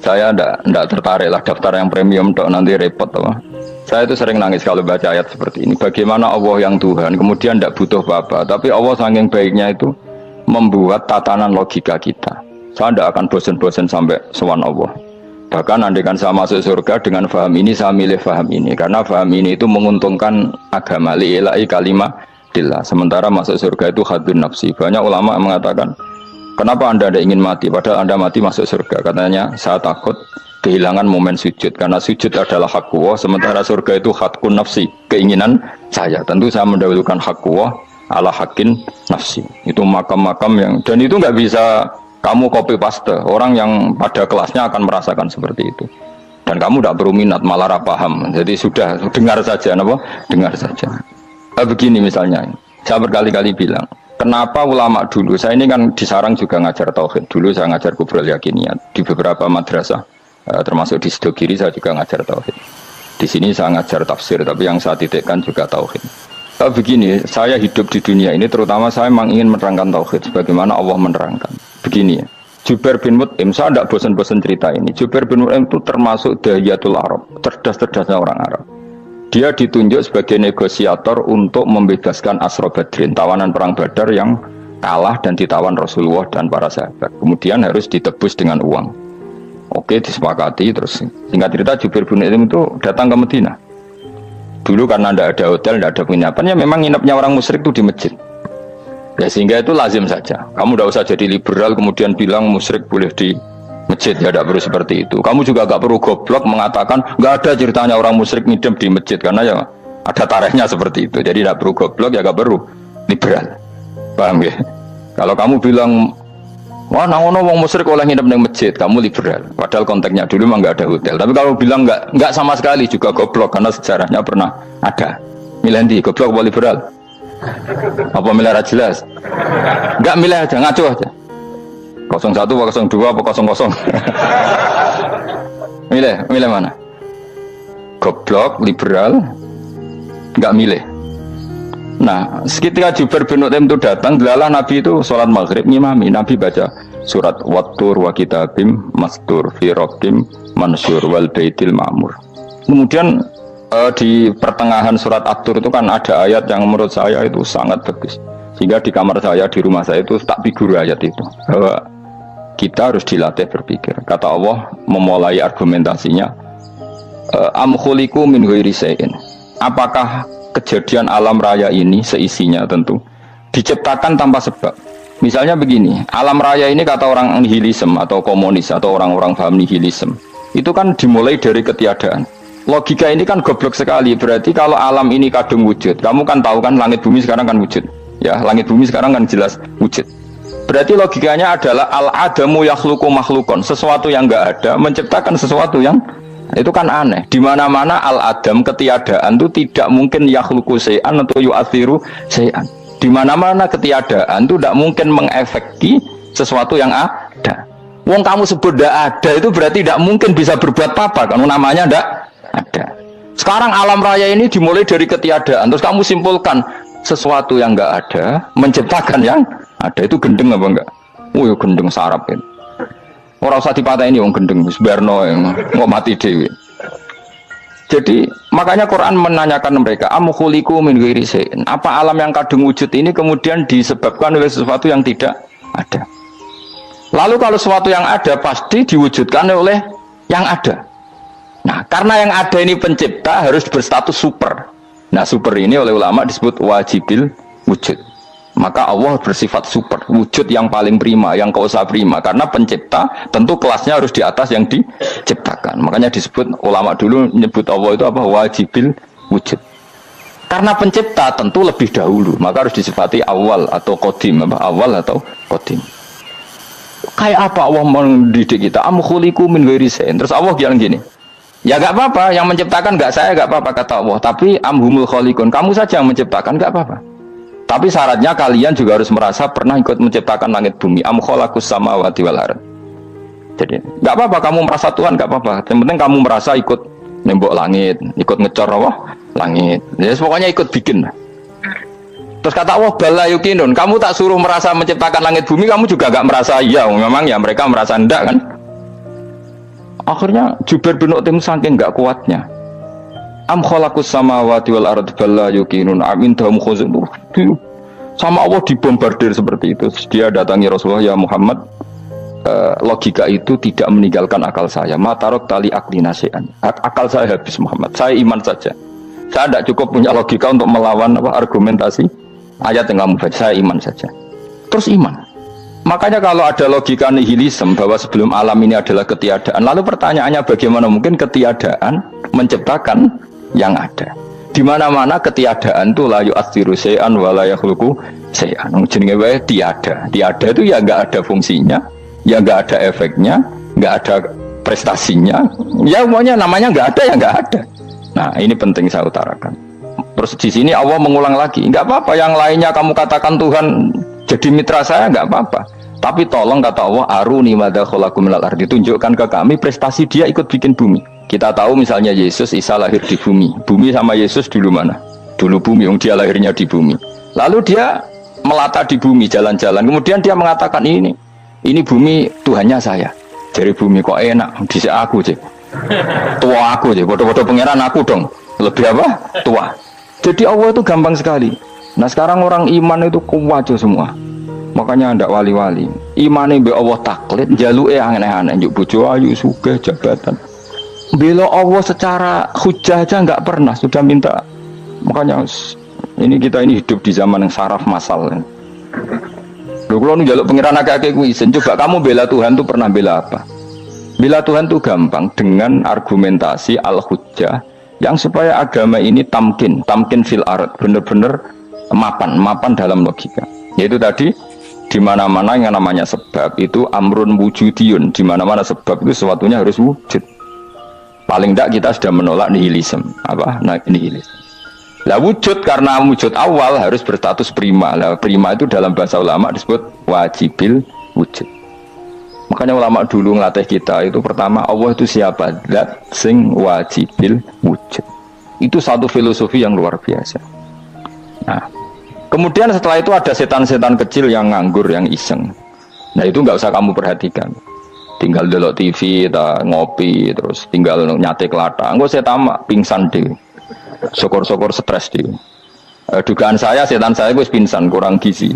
Saya ndak tertarik lah daftar yang premium dok, nanti repot apa. Saya itu sering nangis kalau baca ayat seperti ini. Bagaimana Allah yang Tuhan, kemudian tidak butuh apa-apa. Tapi Allah saking baiknya itu membuat tatanan logika kita. Saya tidak akan bosan-bosan sampai sowan Allah. Bahkan andaikan saya masuk surga dengan faham ini, saya milih faham ini. Karena faham ini itu menguntungkan agama. Li'ila'i kalimatillah. Sementara masuk surga itu hadun nafsi. Banyak ulama mengatakan, kenapa Anda tidak ingin mati? Padahal Anda mati masuk surga. Katanya, saya takut kehilangan momen sujud, karena sujud adalah hak Allah, sementara surga itu hakun nafsi, keinginan saya. Tentu saya mendahulukan hak Allah ala hakin nafsi. Itu makam-makam yang, dan itu nggak bisa kamu copy paste. Orang yang pada kelasnya akan merasakan seperti itu. Dan kamu tidak perlu minat, malah paham. Jadi sudah dengar saja, apa? Dengar saja. Begini misalnya, saya berkali-kali bilang, kenapa ulama dulu? Saya ini kan di Sarang juga ngajar tauhid. Dulu saya ngajar kubrul yakiniyat di beberapa madrasah. Termasuk di Sidogiri saya juga ngajar tauhid. Di sini saya ngajar tafsir, tapi yang saya titikkan juga tauhid. Begini, saya hidup di dunia ini terutama saya memang ingin menerangkan tauhid sebagaimana Allah menerangkan. Begini ya, Jubair bin Mut'im, saya tidak bosan-bosan cerita ini. Jubair bin Mut'im itu termasuk dahiyatul Arab, cerdas-cerdasnya orang Arab. Dia ditunjuk sebagai negosiator untuk membebaskan Asra Badrin, tawanan perang Badar yang kalah dan ditawan Rasulullah dan para sahabat. Kemudian harus ditebus dengan uang. Oke, disepakati. Terus singkat cerita Jubair bin Mut'im itu datang ke Madinah. Dulu karena tidak ada hotel, tidak ada penginapan, ya memang nginapnya orang musyrik itu di masjid. Ya sehingga itu lazim saja. Kamu tidak usah jadi liberal kemudian bilang musyrik boleh di masjid, ya tidak perlu seperti itu. Kamu juga tidak perlu goblok mengatakan nggak ada ceritanya orang musyrik ngidam di masjid, karena ya ada tarikhnya seperti itu. Jadi tidak perlu goblok, ya tidak perlu liberal. Paham ya? Kalau kamu bilang wah, nangono wong musyrik oleh nginep di masjid, kamu liberal. Padahal konteksnya dulu memang nggak ada hotel. Tapi kalau bilang nggak sama sekali juga goblok, karena sejarahnya pernah ada. Milih di goblok apa liberal? Apa milih jelas? Nggak milih aja, ngaco aja. 01 apa 02 apa 00? Milih mana? Goblok, liberal, nggak milih. Nah, ketika Jubair bin Mut'im itu datang, delalah Nabi itu sholat maghrib ngimami. Nabi baca surat Wattur wa kitabim mastur fi raqim mansur wal baitil ma'mur. Kemudian di pertengahan surat At-Tur itu kan ada ayat yang menurut saya itu sangat bagus. Sehingga di kamar saya, di rumah saya itu tak figur ayat itu. Bahwa kita harus dilatih berpikir. Kata Allah memulai argumentasinya, am khuliqu min ghairi shay'in. Apakah kejadian alam raya ini seisinya tentu diciptakan tanpa sebab. Misalnya begini, alam raya ini kata orang nihilisme atau komunis atau orang-orang paham nihilisme, itu kan dimulai dari ketiadaan. Logika ini kan goblok sekali. Berarti kalau alam ini kadung wujud, kamu kan tahu kan langit bumi sekarang kan wujud. Ya, langit bumi sekarang kan jelas wujud. Berarti logikanya adalah al-adamu yakhluqu makhlukon, sesuatu yang enggak ada menciptakan sesuatu yang itu kan aneh. Di mana-mana al-adam ketiadaan itu tidak mungkin yakhluqu syai'an atau yu'athiru syai'an. Di mana-mana ketiadaan itu tidak mungkin mengefeki sesuatu yang ada. Wong kamu sebut tidak ada itu berarti tidak mungkin bisa berbuat apa-apa kan namanya tidak ada. Sekarang alam raya ini dimulai dari ketiadaan, terus kamu simpulkan sesuatu yang enggak ada menciptakan yang ada. Itu gendeng apa enggak? Oh ya gendeng sarap kan. Orang usah dipatahin wong gendeng sebarno yang mau mati dewi. Jadi makanya Quran menanyakan mereka, am khuliqu min ghairi syai'in. Apa alam yang kadung wujud ini kemudian disebabkan oleh sesuatu yang tidak ada? Lalu kalau sesuatu yang ada pasti diwujudkan oleh yang ada. Nah, karena yang ada ini pencipta harus berstatus super. Nah, super ini oleh ulama disebut wajibil wujud. Maka Allah bersifat super, wujud yang paling prima, yang kausa prima. Karena pencipta tentu kelasnya harus di atas yang diciptakan. Makanya disebut ulama dulu menyebut Allah itu apa? Wajibil wujud. Karena pencipta tentu lebih dahulu, maka harus disifati awal atau qadim, apa? Awal atau qadim. Kayak apa Allah mendidik kita? Am khuliqu min ghairi syai'in. Terus Allah bilang gini, ya gak apa-apa, yang menciptakan gak saya, gak apa-apa kata Allah. Tapi amhumul khaliqun, kamu saja yang menciptakan, gak apa-apa. Tapi syaratnya kalian juga harus merasa pernah ikut menciptakan langit bumi. Am khalaqus samawati wal ardh. Jadi gak apa-apa kamu merasa Tuhan, gak apa-apa. Yang penting kamu merasa ikut nembok langit, ikut ngecor Allah langit. Ya pokoknya ikut bikin. Terus kata Allah bala yukinun, kamu tak suruh merasa menciptakan langit bumi, kamu juga gak merasa iya. Memang ya mereka merasa enggak kan. Akhirnya Jubair bin Mut'im saking gak kuatnya. Am khalaqus samawati wal ardi bal la yuqinun am indahum khuzun. Sama Allah dibombardir seperti itu. Dia datangi Rasulullah, ya Muhammad, logika itu tidak meninggalkan akal saya. Matarok tali akli nasian. Akal saya habis Muhammad. Saya iman saja. Saya tidak cukup punya logika untuk melawan argumentasi ayat yang kamu baca. Saya iman saja. Terus iman. Makanya kalau ada logika nihilisme bahwa sebelum alam ini adalah ketiadaan, lalu pertanyaannya bagaimana mungkin ketiadaan menciptakan yang ada? Di mana-mana ketiadaan itu la yu'atsiru syai'an wa la yakhluqu syai'an. Jenenge wae tiada. Tiada itu ya enggak ada fungsinya, ya enggak ada efeknya, enggak ada prestasinya. Ya semuanya namanya enggak ada ya enggak ada. Nah, ini penting saya utarakan. Terus di sini Allah mengulang lagi, enggak apa-apa yang lainnya kamu katakan Tuhan jadi mitra saya, enggak apa-apa. Tapi tolong kata Allah, aruni madza khalaqu minal ardi, tunjukkan ke kami prestasi dia ikut bikin bumi. Kita tahu misalnya Yesus, Isa lahir di bumi. Bumi sama Yesus dulu mana? Dulu bumi, dia lahirnya di bumi. Lalu dia melata di bumi, jalan-jalan. Kemudian dia mengatakan ini bumi Tuhannya saya. Dari bumi kok enak, bisa aku cek. Tua aku cek, bodoh-bodoh pangeran aku dong. Lebih apa? Tua. Jadi Allah itu gampang sekali. Nah sekarang orang iman itu kuat semua. Makanya ndak wali-wali. Imane mbek Allah taklid, jaluke aneh-aneh, njuk bojo ayu sugih jabatan. Bela Allah secara hujah aja nggak pernah, sudah minta. Makanya ini kita ini hidup di zaman yang saraf masal. Lho kalau njaluk pengiran akeh-akeh kuwi, coba kamu bela Tuhan tuh pernah bela apa? Bela Tuhan tuh gampang dengan argumentasi al-hujjah yang supaya agama ini tamkin fil ard, bener-bener mapan dalam logika. Yaitu tadi di mana-mana yang namanya sebab itu amrun wujudiyun, di mana-mana sebab itu sesuatunya harus wujud. Paling tidak kita sudah menolak nihilisme. Nihilisme. Lah wujud, karena wujud awal harus berstatus prima. Lah prima itu dalam bahasa ulama disebut wajibil wujud. Makanya ulama dulu ngelatih kita itu pertama, Allah itu siapa? Zat sing wajibil wujud. Itu satu filosofi yang luar biasa. Nah, kemudian setelah itu ada setan-setan kecil yang nganggur, yang iseng. Nah itu nggak usah kamu perhatikan. Tinggal delok TV, ngopi, terus tinggal nyate kelata. Enggak saya tamak, pingsan deh. Syukur-syukur stres deh. Dugaan saya, setan saya gue pingsan, kurang gizi.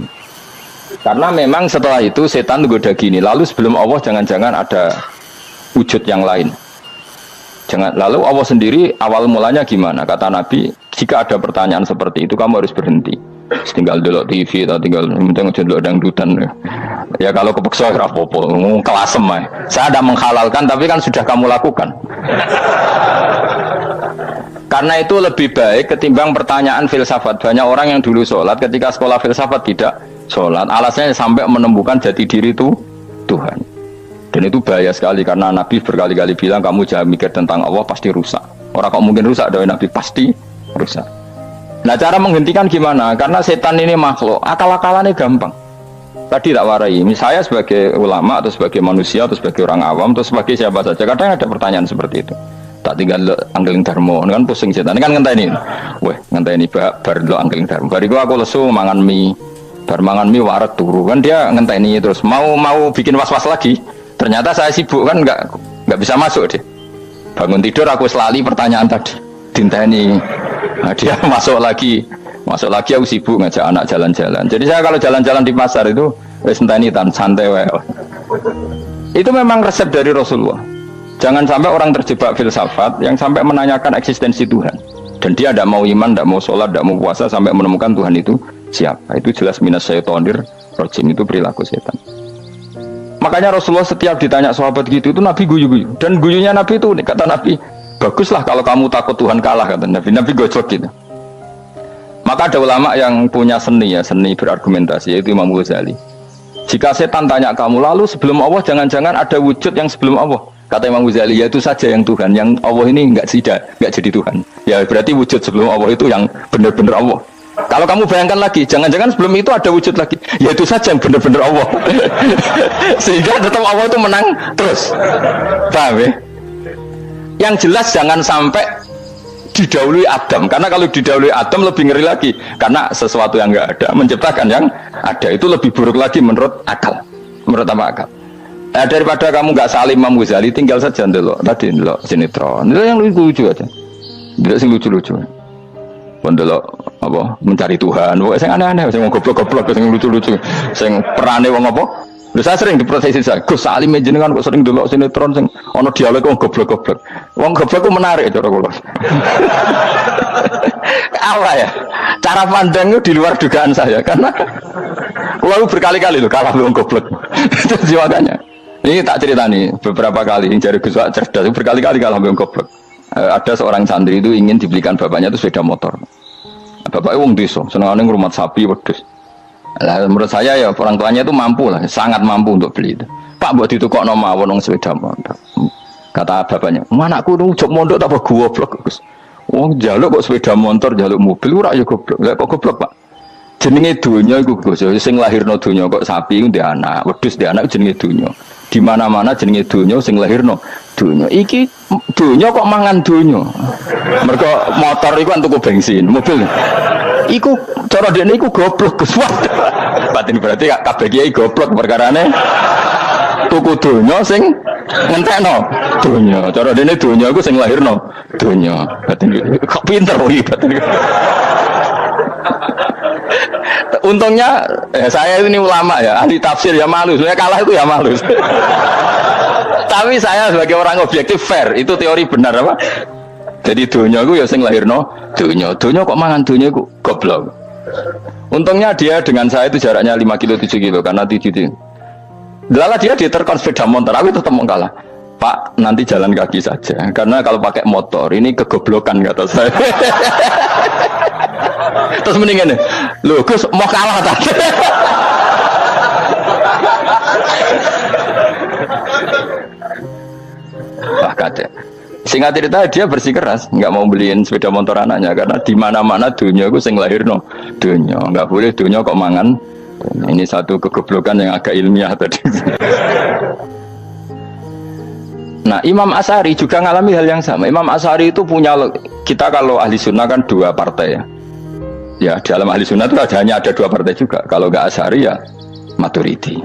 Karena memang setelah itu setan goda gini. Lalu sebelum Allah jangan-jangan ada wujud yang lain. Lalu Allah sendiri awal mulanya gimana? Kata Nabi, jika ada pertanyaan seperti itu kamu harus berhenti. Tinggal delok TV atau tinggal delok dangdutan. Ya kalau kepeksa ora apa-apa, kelasem ae. Saya tidak menghalalkan tapi kan sudah kamu lakukan. Karena itu lebih baik ketimbang pertanyaan filsafat. Banyak orang yang dulu sholat ketika sekolah filsafat tidak sholat. Alasannya sampai menemukan jati diri itu Tuhan. Dan itu bahaya sekali karena Nabi berkali-kali bilang kamu jangan mikir tentang Allah pasti rusak. Orang kok mungkin rusak dari Nabi pasti rusak. Nah cara menghentikan gimana? Karena setan ini makhluk, akal-akalannya gampang. Tadi tak warai, saya sebagai ulama atau sebagai manusia atau sebagai orang awam atau sebagai siapa saja, kadang ada pertanyaan seperti itu. Tak tinggal anggeling dharma, kan pusing setan, kan ngenteni. Weh, ngenteni bar lo anggeling dharma. Bariku aku lesu mangan mie, bar mangan mie waret turu, kan dia ngenteni terus mau bikin was-was lagi. Ternyata saya sibuk kan nggak bisa masuk deh. Bangun tidur aku selali pertanyaan tadi, dinteni. Nah, dia masuk lagi aku sibuk ngajak anak jalan-jalan. Jadi saya kalau jalan-jalan di pasar itu wis enteni tan santai wae. Itu memang resep dari Rasulullah. Jangan sampai orang terjebak filsafat yang sampai menanyakan eksistensi Tuhan. Dan dia tidak mau iman, tidak mau sholat, tidak mau puasa sampai menemukan Tuhan itu siapa. Itu jelas minas syaitonir rajim, itu perilaku setan. Makanya Rasulullah setiap ditanya sahabat gitu itu Nabi guyu-guyu. Dan guyunya Nabi itu kata Nabi, baguslah kalau kamu takut Tuhan kalah, kata Nabi. Nabi gojok gitu. Maka ada ulama yang punya seni berargumentasi, yaitu Imam Ghazali. Jika setan tanya kamu, lalu sebelum Allah jangan-jangan ada wujud yang sebelum Allah. Kata Imam Ghazali, ya itu saja yang Tuhan, yang Allah ini enggak jadi Tuhan. Ya berarti wujud sebelum Allah itu yang benar-benar Allah. Kalau kamu bayangkan lagi, jangan-jangan sebelum itu ada wujud lagi, ya itu saja yang benar-benar Allah. Sehingga tetap Allah itu menang terus. Paham ya? Yang jelas jangan sampai didahului Adam, karena kalau didahului Adam lebih ngeri lagi, karena sesuatu yang enggak ada menciptakan yang ada, itu lebih buruk lagi menurut akal. Menurut apa akal? Daripada kamu nggak salim Imam Ghazali, tinggal saja ndelok sinetron. Itu yang lucu aja. Tidak sing lucu-lucu. Pendelok apa mencari Tuhan. Wong sing aneh-aneh, sing goblok-goblok, sing lucu-lucu, sing perane wong apa? Lha saya sering diprosesi saya. Gus Salim jenengan kok sering delok sinetron sing ana dialog wong goblok-goblok. Wong goblok ku menarik cara kula. Apa ya? Cara pandangnya di luar dugaan saya karena kula berkali-kali lho kalah wong goblok. Jadi makanya ini tak ceritani beberapa kali yang jari Gus Wak cerdas berkali-kali kalah wong goblok. Ada seorang santri itu ingin dibelikan bapaknya itu sepeda motor. Bapaknya wong desa, senengane ngrumat sapi wedhus. Lah menurut saya ya orang tuanya itu mampu lah, sangat mampu untuk beli itu. Pak buat ditukokno mawon wong sepeda motor. Kata bapaknya, "Anakku nu jog mondok tak goblok, Gus. Wong njaluk kok sepeda motor, njaluk mobil ora ya goblok. Lah kok goblok, Pak? Jenenge donya iku Gus, sing lahirno donya kok sapi ku ndek anak, wedhus ndek anak jenenge donya. Di mana-mana jenenge donya sing lahirno donya. Iki donya kok mangan donya. Mergo motor iku kan tuku bensin, mobil. Iku cara dene iku goblok Gus. Batin berarti kabeh kiai goblok perkarane tuku donya sing ngentekno donya. Cara dene donya iku sing lahirno donya. Batin kok pinter iki batin. Untungnya saya ini ulama ya, ahli tafsir ya malu. Sebenarnya kalah itu ya malu. Tapi saya sebagai orang objektif fair, itu teori benar apa? Jadi dunia itu ya sing lahirno dunia kok mangan dunia itu goblok. Untungnya dia dengan saya itu jaraknya 5 kilo 7 kilo karena 7 kilo. Lala dia diterkon sepeda motor, aku tetap mau kalah. Pak, nanti jalan kaki saja. Karena kalau pakai motor ini kegoblokan kata saya. Terus mendingan nih, loh Gus mau kalah tadi. Wah kata. Singkat cerita dia bersikeras, nggak mau beliin sepeda motor anaknya karena di mana-mana dunia gue sing lahir no dunia, nggak boleh dunia kok mangan. Ini satu kegoblokan yang agak ilmiah tadi. Nah Imam Asy'ari juga ngalami hal yang sama. Imam Asy'ari itu punya, kita kalau ahli sunnah kan 2 partai ya. Ya dalam ahli sunnah itu hanya ada 2 partai juga. Kalau nggak Asy'ari ya Maturidi.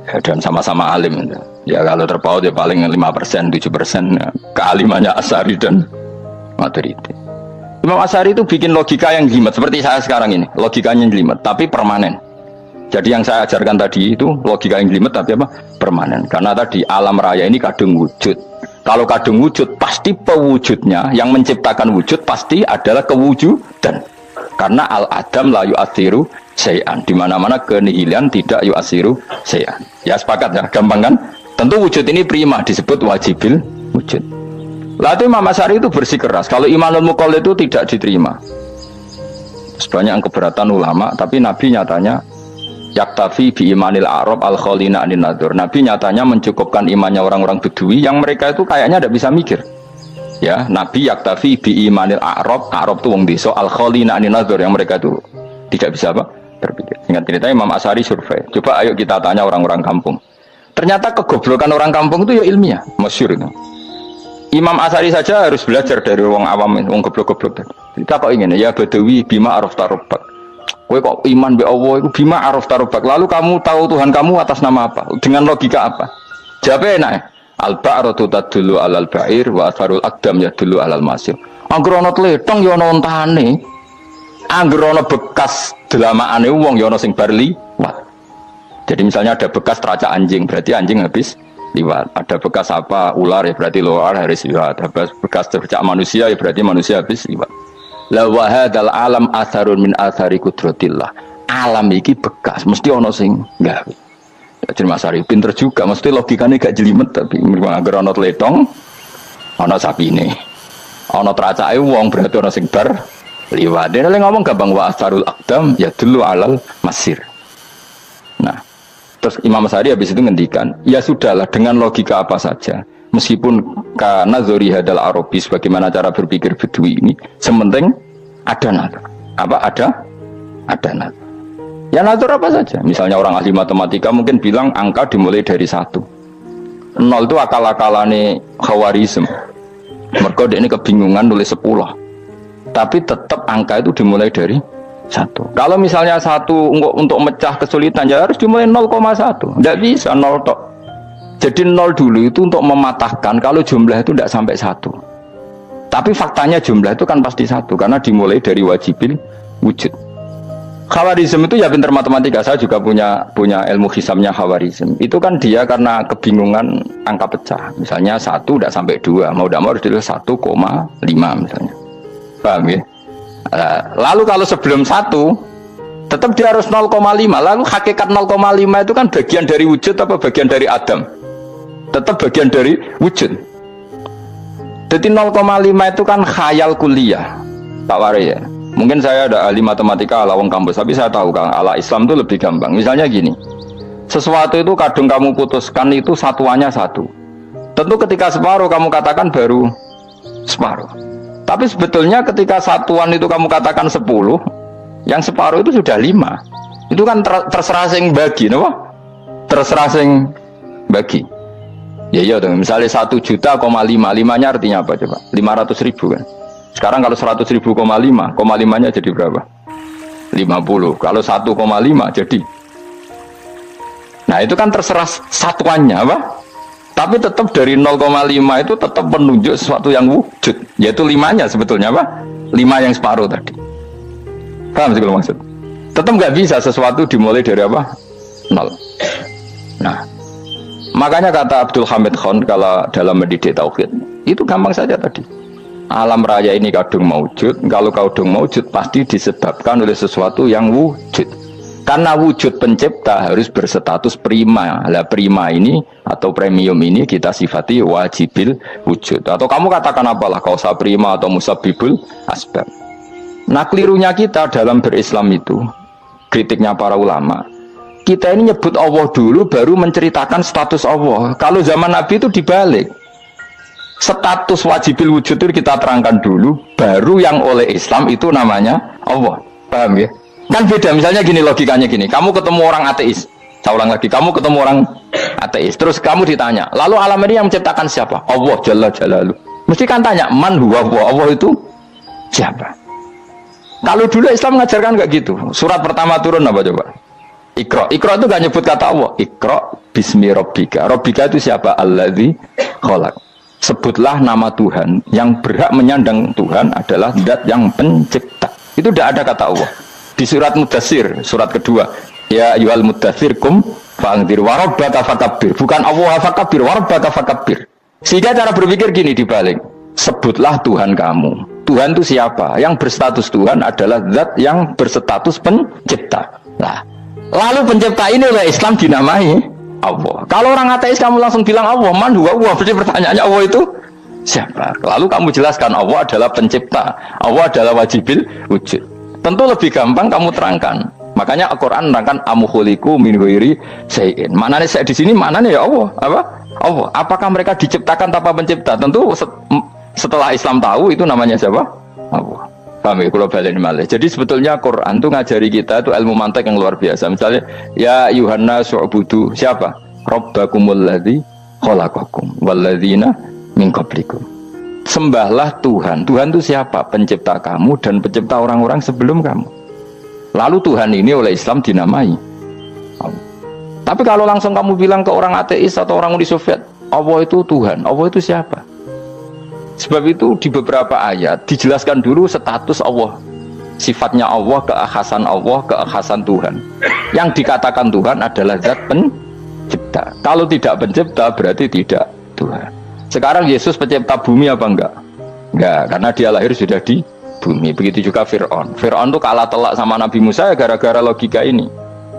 Ya, dan sama-sama alim. Ya kalau terpaut ya paling 5%, 7% ya, kealimannya Asy'ari dan Maturidi. Imam Asy'ari itu bikin logika yang jelimet seperti saya sekarang ini. Logikanya jelimet tapi permanen. Jadi yang saya ajarkan tadi itu logika yang jelimet tapi apa? Permanen. Karena tadi alam raya ini kadung wujud. Kalau kadung wujud pasti pewujudnya yang menciptakan wujud pasti adalah kewujudan. Karena al-adam la yu'athiru syai'an. Di mana-mana kenihilan tidak yu'athiru syai'an. Ya sepakat ya, gampang kan? Tentu wujud ini prima disebut wajibil wujud. Lalu Imam Asy'ari itu bersikeras kalau imanul muqallid itu tidak diterima. Sebanyak keberatan ulama, tapi Nabi nyatanya yaktafi bi imanil a'rab al-khalina anin nadur. Nabi nyatanya mencukupkan imannya orang-orang Bedui yang mereka itu kayaknya tidak bisa mikir. Ya, Nabi yaktafi bi imanil a'rab itu wong desa al-khalina anin nadur yang mereka itu tidak bisa apa? Berpikir. Ingat cerita Imam Asy'ari survei. Coba ayo kita tanya orang-orang kampung. Ternyata kegoblokan orang kampung itu ya ilmiah, masyhur itu. Imam Asy'ari saja harus belajar dari wong awam, wong goblok-goblok. Kita kok ingin ya Badawi bima arafta rabbak. Kowe kok iman be Allah itu bima arafta rabbak. Lalu kamu tahu Tuhan kamu atas nama apa? Dengan logika apa? Jawabnya enak. Al-ba'ratu tadullu 'alal ba'ir wa atharul aqdam yadullu 'alal masir. Angger ana tletong ya ana ontane. Angger ana bekas delamaane wong ya ana sing bar liwat. Jadi misalnya ada bekas teracak anjing, berarti anjing habis liwat. Ada bekas apa ular ya berarti ular harus liwat. Ada bekas teracak manusia ya berarti manusia habis liwat. La wa hadzal alam atharun min athari qudratillah. Alam iki bekas, mesti ana sing gawe. Jadi Mas Ari pinter juga, mesti logikanya gak jelimet tapi angger ana tletong, ana sapine. Ana teracake wong berarti ana sing bar liwat. Dene ngomong gampang wa atharul aqdam ya dulu alal masir. Nah, terus Imam Asy'ari habis itu ngendikan, ya sudahlah dengan logika apa saja. Meskipun karena zori hadal Arabi sebagaimana cara berpikir Bedui ini, sementing ada natur. Apa ada natur. Ya natur apa saja. Misalnya orang ahli matematika mungkin bilang angka dimulai dari 1. 0 itu akal-akalane Khawarizm. Mergo ini kebingungan nulis 10. Tapi tetap angka itu dimulai dari 1. Kalau misalnya 1 untuk mecah kesulitan ya harus dimulai 0,1. Tidak bisa 0 tok. Jadi 0 dulu itu untuk mematahkan kalau jumlah itu tidak sampai 1. Tapi faktanya jumlah itu kan pasti satu karena dimulai dari wajibil wujud. Khawarizm itu ya pintar matematika, saya juga punya ilmu hisabnya Khawarizm. Itu kan dia karena kebingungan angka pecah. Misalnya 1 tidak sampai 2, mau tidak mau harus dilihat 1,5 misalnya. Paham ya? Lalu kalau sebelum 1 tetap dia harus 0,5. Lalu hakikat 0,5 itu kan bagian dari wujud apa bagian dari Adam? Tetap bagian dari wujud. Jadi 0,5 itu kan khayal kuliah, Pak Wari ya. Mungkin saya ada ahli matematika ala wong kampus, tapi saya tahu Kang, ala Islam itu lebih gampang. Misalnya gini, sesuatu itu kadang kamu putuskan itu satuannya 1. Tentu ketika separuh kamu katakan baru separuh. Tapi sebetulnya ketika satuan itu kamu katakan 10, yang separuh itu sudah 5. Itu kan terserah sing bagi, no? Terserah sing bagi. Ya iya dong, misalnya 1 juta, 5-nya artinya apa coba? 500.000 kan? Sekarang kalau 100.000, 5-nya jadi berapa? 50. Kalau 1,5 jadi. Nah itu kan terserah satuannya apa? Tapi tetap dari 0,5 itu tetap menunjuk sesuatu yang wujud, yaitu 5-nya sebetulnya apa? 5 yang separuh tadi. Paham sih kalau maksud? Tetap nggak bisa sesuatu dimulai dari apa? 0. Nah, makanya kata Abdul Hamid Khan kalau dalam mendidik tauhid itu gampang saja tadi. Alam raya ini kadung maujud, kalau kadung maujud pasti disebabkan oleh sesuatu yang wujud. Karena wujud pencipta harus berstatus prima. Lah prima ini atau premium ini kita sifati wajibil wujud. Atau kamu katakan apalah kausa prima atau musabibul asbab. Nah kelirunya kita dalam berislam itu, kritiknya para ulama, kita ini nyebut Allah dulu baru menceritakan status Allah. Kalau zaman Nabi itu dibalik. Status wajibil wujud itu kita terangkan dulu, baru yang oleh Islam itu namanya Allah. Paham ya? Kan beda, misalnya gini logikanya gini, kamu ketemu orang ateis, saya ulang lagi, kamu ketemu orang ateis, terus kamu ditanya, lalu alam ini yang menciptakan siapa? Allah Jalla Jalaluh. Mesti kan tanya, man huwa Allah itu siapa? Kalau dulu Islam mengajarkan kayak gitu, surat pertama turun apa coba? Iqra. Iqra itu gak nyebut kata Allah. Iqra bismi rabbika. Rabbika itu siapa? Alladzi khalaq. Sebutlah nama Tuhan. Yang berhak menyandang Tuhan adalah zat yang pencipta. Itu tidak ada kata Allah. Di surat Mudatsir, surat kedua, ya ayyuhal mudatsir kum fa'anzir wa rabbaka fakabbir. Bukan Allah fakabbir, wa rabbaka fakabbir. Sehingga cara berpikir gini dibalik. Sebutlah Tuhan kamu. Tuhan itu siapa? Yang berstatus Tuhan adalah zat yang berstatus pencipta. Nah, lalu pencipta ini oleh Islam dinamai Allah. Kalau orang ateis kamu langsung bilang Allah, man huwa Allah, berarti pertanyaannya Allah itu siapa? Lalu kamu jelaskan Allah adalah pencipta, Allah adalah wajibil wujud. Tentu lebih gampang kamu terangkan. Makanya Al-Qur'an menerangkan amukhuliku min ghairi syai'in. Maknanya saya di sini maknanya ya Allah, apa? Allah. Apakah mereka diciptakan tanpa pencipta? Tentu setelah Islam tahu itu namanya siapa? Allah. Paham ya, kalau balik malih. Jadi sebetulnya Quran itu ngajari kita itu ilmu mantek yang luar biasa. Misalnya, ya Yuhanna su'budu siapa? Rabbakumul ladzi khalaqakum walladzina min qablikum. Sembahlah Tuhan. Tuhan itu siapa? Pencipta kamu dan pencipta orang-orang sebelum kamu. Lalu Tuhan ini oleh Islam dinamai Allah. Tapi kalau langsung kamu bilang ke orang ateis atau orang Uni Soviet, Allah itu Tuhan. Allah itu siapa? Sebab itu di beberapa ayat dijelaskan dulu status Allah, sifatnya Allah, keakhasan Tuhan. Yang dikatakan Tuhan adalah zat pencipta. Kalau tidak pencipta berarti tidak Tuhan. Sekarang Yesus pencipta bumi apa enggak? Enggak, karena dia lahir sudah di bumi. Begitu juga Fir'aun. Fir'aun itu kalah telak sama Nabi Musa ya gara-gara logika ini.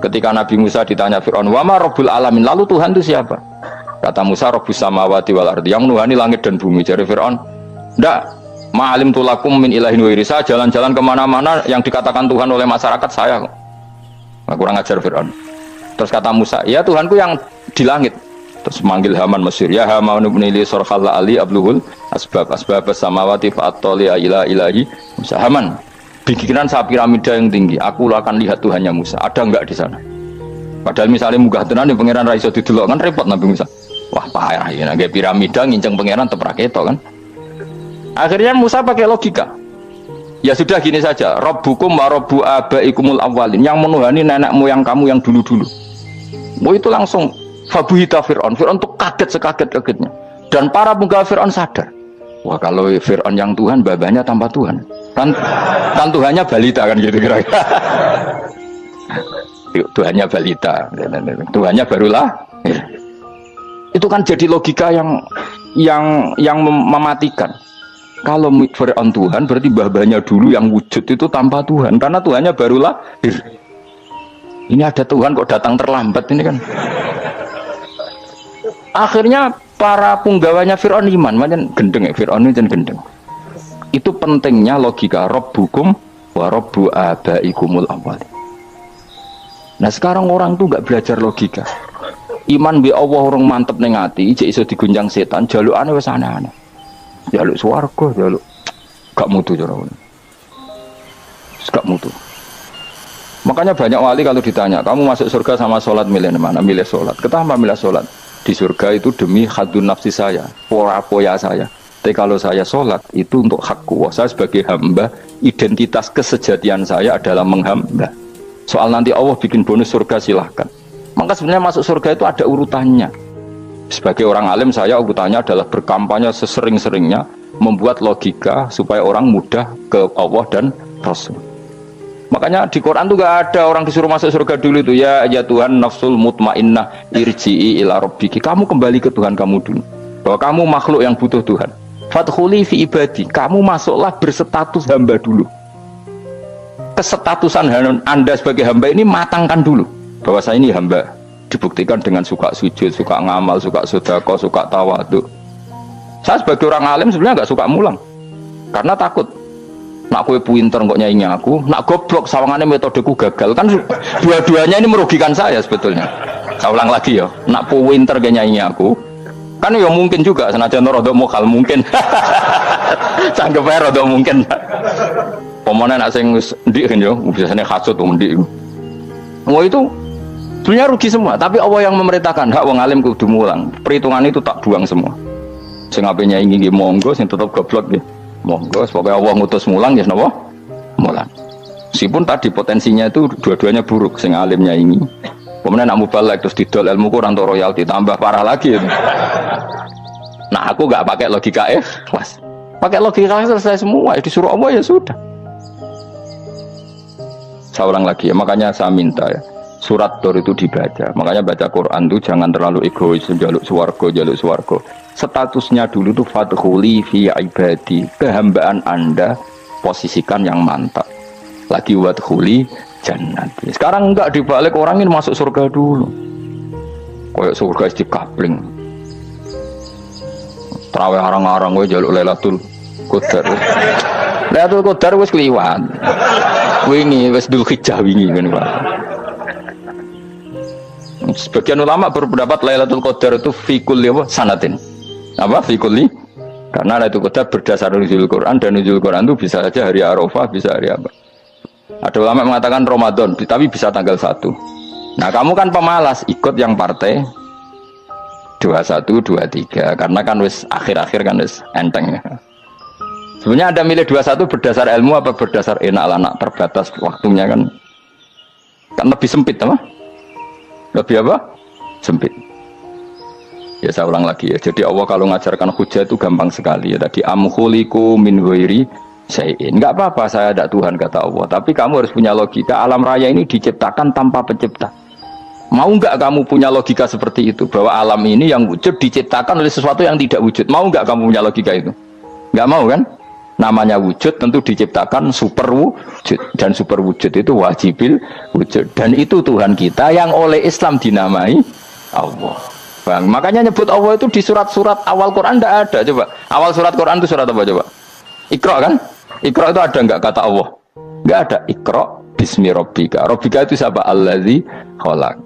Ketika Nabi Musa ditanya Fir'aun, wa ma rabbul alamin, lalu Tuhan itu siapa? Kata Musa, Rabbus samawati wal ardi, yang menuhani langit dan bumi. Jadi Fir'aun, enggak, ma'alim tulakum min ilahin wa irisa, jalan-jalan kemana-mana yang dikatakan Tuhan oleh masyarakat saya kok. Nah, kurang ajar Fir'aun. Terus kata Musa, ya Tuhanku yang di langit. Terus manggil Haman Mesir, ya Haman ibnili sorkhalla ali abluhul asbab samawati fa'attoli ila ilahi Musa. Haman, bikinan saya piramida yang tinggi, aku akan lihat Tuhannya Musa. Ada enggak di sana? Padahal misalnya munggah tenan di pangeran ra iso didelok kan repot Nabi Musa. Wah parah ya, nggak piramida nginceng pangeran tepraketo kan. Akhirnya Musa pakai logika. Ya sudah gini saja, Rabbukum wa rabbu abaikumul awwalin, yang menuhani nenek moyang kamu yang dulu-dulu. Itu langsung fabuhita Fir'aun. Fir'aun tuh kaget sekaget-kagetnya. Dan para penggawa Fir'aun sadar. Wah kalau Fir'aun yang Tuhan, babanya tanpa Tuhan. Kan Tuhannya balita kan gitu kira-kira. Tuhannya balita, Tuhannya barulah. Itu kan jadi logika yang mematikan. Kalau Fir'aun Tuhan, berarti babanya dulu yang wujud itu tanpa Tuhan, karena Tuhannya baru lahir. Ini ada Tuhan kok datang terlambat ini kan. Akhirnya para punggawanya Fir'aun iman, macam gendeng ya, Fir'aun itu gendeng. Itu pentingnya logika Rabbukum wa Rabbu abaikumul awwalin. Nah sekarang orang tuh nggak belajar logika. Iman bi Allah orang mantep ning ati, cek iso digunjang setan, jalukane wis aneh-aneh. Jaluk swarga, jaluk gak mutu cara ngono. Gak mutu. Makanya banyak wali kalau ditanya, kamu masuk surga sama sholat milih mana? Milih sholat. Kenapa milih sholat? Di surga itu demi hadun nafsi saya, poya saya. Tapi kalau saya sholat itu untuk hakku. Saya sebagai hamba, identitas kesejatian saya adalah menghamba. Soal nanti Allah bikin bonus surga silahkan. Maka sebenarnya masuk surga itu ada urutannya. Sebagai orang alim saya urutannya adalah berkampanye sesering-seringnya, membuat logika supaya orang mudah ke Allah dan Rasul. Makanya di Quran tuh gak ada orang disuruh masuk surga dulu itu ya Tuhan nafsul mutmainnah irji'i ila rabbiki. Kamu kembali ke Tuhan kamu dulu. Bahwa kamu makhluk yang butuh Tuhan. Fadkhuli fi ibadi. Kamu masuklah berstatus hamba dulu. Kesestatusan Anda sebagai hamba ini matangkan dulu. Bahwa saya ini hamba. Dibuktikan dengan suka sujud, suka ngamal, suka sedekah, suka tawadhu. Saya sebagai orang alim sebenarnya gak suka mulang. Karena takut. Nak kue pinter kok nyaingi aku, nak goblok sawangannya metodeku gagal kan dua-duanya ini merugikan saya sebetulnya. Saya ulang lagi ya, nak pinter kok nyaingi aku, kan ya mungkin juga senajan rodo mokal mungkin, sanggep aja rodo mungkin. Pemenang nak sing ndik kan yo, biasanya hasut ndik. Wah itu sebenarnya rugi semua, tapi Allah yang memerintahkan hak wong alim kudu mulang. Perhitungan itu tak buang semua. Sing ape nyaingi monggo, sing tetep goblok nggih. Monggo, pokoknya Allah ngutus mulang ya napa? Mulang. Meskipun tadi potensinya itu dua-duanya buruk, sing alimnya ini. Kemudian nak mubalek terus didol ilmu kurang untuk royalti tambah parah lagi. Nah aku nggak pakai logika ikhlas, pakai logika selesai semua. Disuruh Allah ya sudah. Saya ulang lagi ya, makanya saya minta ya. Surat Tur itu dibaca, makanya baca Quran itu jangan terlalu egois, jaluk swarga. Statusnya dulu tuh fadkhuli fi ibadi, kehambaan Anda posisikan yang mantap. Lagi wadkhuli jannati. Sekarang enggak dibalik, orang ini masuk surga dulu. Kayak surga istikabling. Terawih arang-arang gue jaluk Lailatul Qadar. Lailatul Qadar wis kliwat. Wingi wis Dzulhijjah wingi ngene Pak. Sebagian ulama berpendapat Lailatul Qadar itu fi kulli sanatin. Apa fi kulli? Karena Lailatul Qadar berdasar nuzul Quran, dan nuzul Quran itu bisa saja hari Arafah, bisa hari apa. Ada ulama yang mengatakan Ramadan, tapi bisa tanggal 1. Nah, kamu kan pemalas, ikut yang partai 21, 23 karena kan wis akhir-akhir kan wis enteng. Sebenarnya Anda milih 21 berdasar ilmu apa berdasar enak terbatas waktunya kan lebih sempit apa? Lebih apa? Sempit. Ya saya ulang lagi ya. Jadi Allah kalau ngajarkan hujah itu gampang sekali ya. Tadi amkhuliku min ghairi syai'in. Enggak apa-apa saya ada Tuhan kata Allah, tapi kamu harus punya logika. Alam raya ini diciptakan tanpa pencipta. Mau enggak kamu punya logika seperti itu, bahwa alam ini yang wujud diciptakan oleh sesuatu yang tidak wujud? Mau enggak kamu punya logika itu? Enggak mau kan? Namanya wujud tentu diciptakan super wujud, dan super wujud itu wajibil wujud, dan itu Tuhan kita yang oleh Islam dinamai Allah. Bang, makanya nyebut Allah itu di surat-surat awal Quran tidak ada. Coba awal surat Quran itu surat apa coba? Iqra kan? Iqra itu ada enggak kata Allah? Enggak ada. Iqra bismi rabbika. Rabbika itu siapa? Allazi khalaq.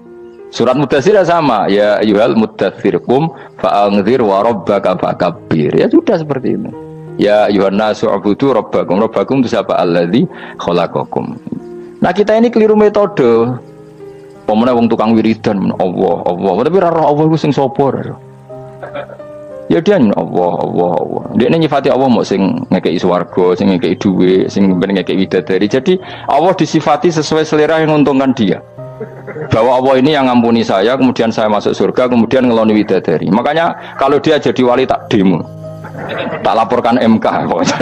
Surat Mudaththir sama, ya ayyuhal mudaththir qum fa'anzir wa rabbaka fakabbir. Ya sudah seperti itu. Ya ayyuhan nasu ubudu rabbakum. Rabbakum itu siapa? Allazi khalaqakum. Nah, kita ini keliru metode. Pemene wong tukang wiridan Allah, tapi ora roh Allah iku sing sapa ora. Ya dia Allah. Dia nyifati Allah mau sing ngekei swarga, sing ngekei dhuwit, sing ngekei widadari. Jadi Allah disifati sesuai selera yang menguntungkan dia. Bahwa Allah ini yang ngampuni saya, kemudian saya masuk surga, kemudian ngeloni widadari. Makanya kalau dia jadi wali tak demo. Tak laporkan MK pokoknya.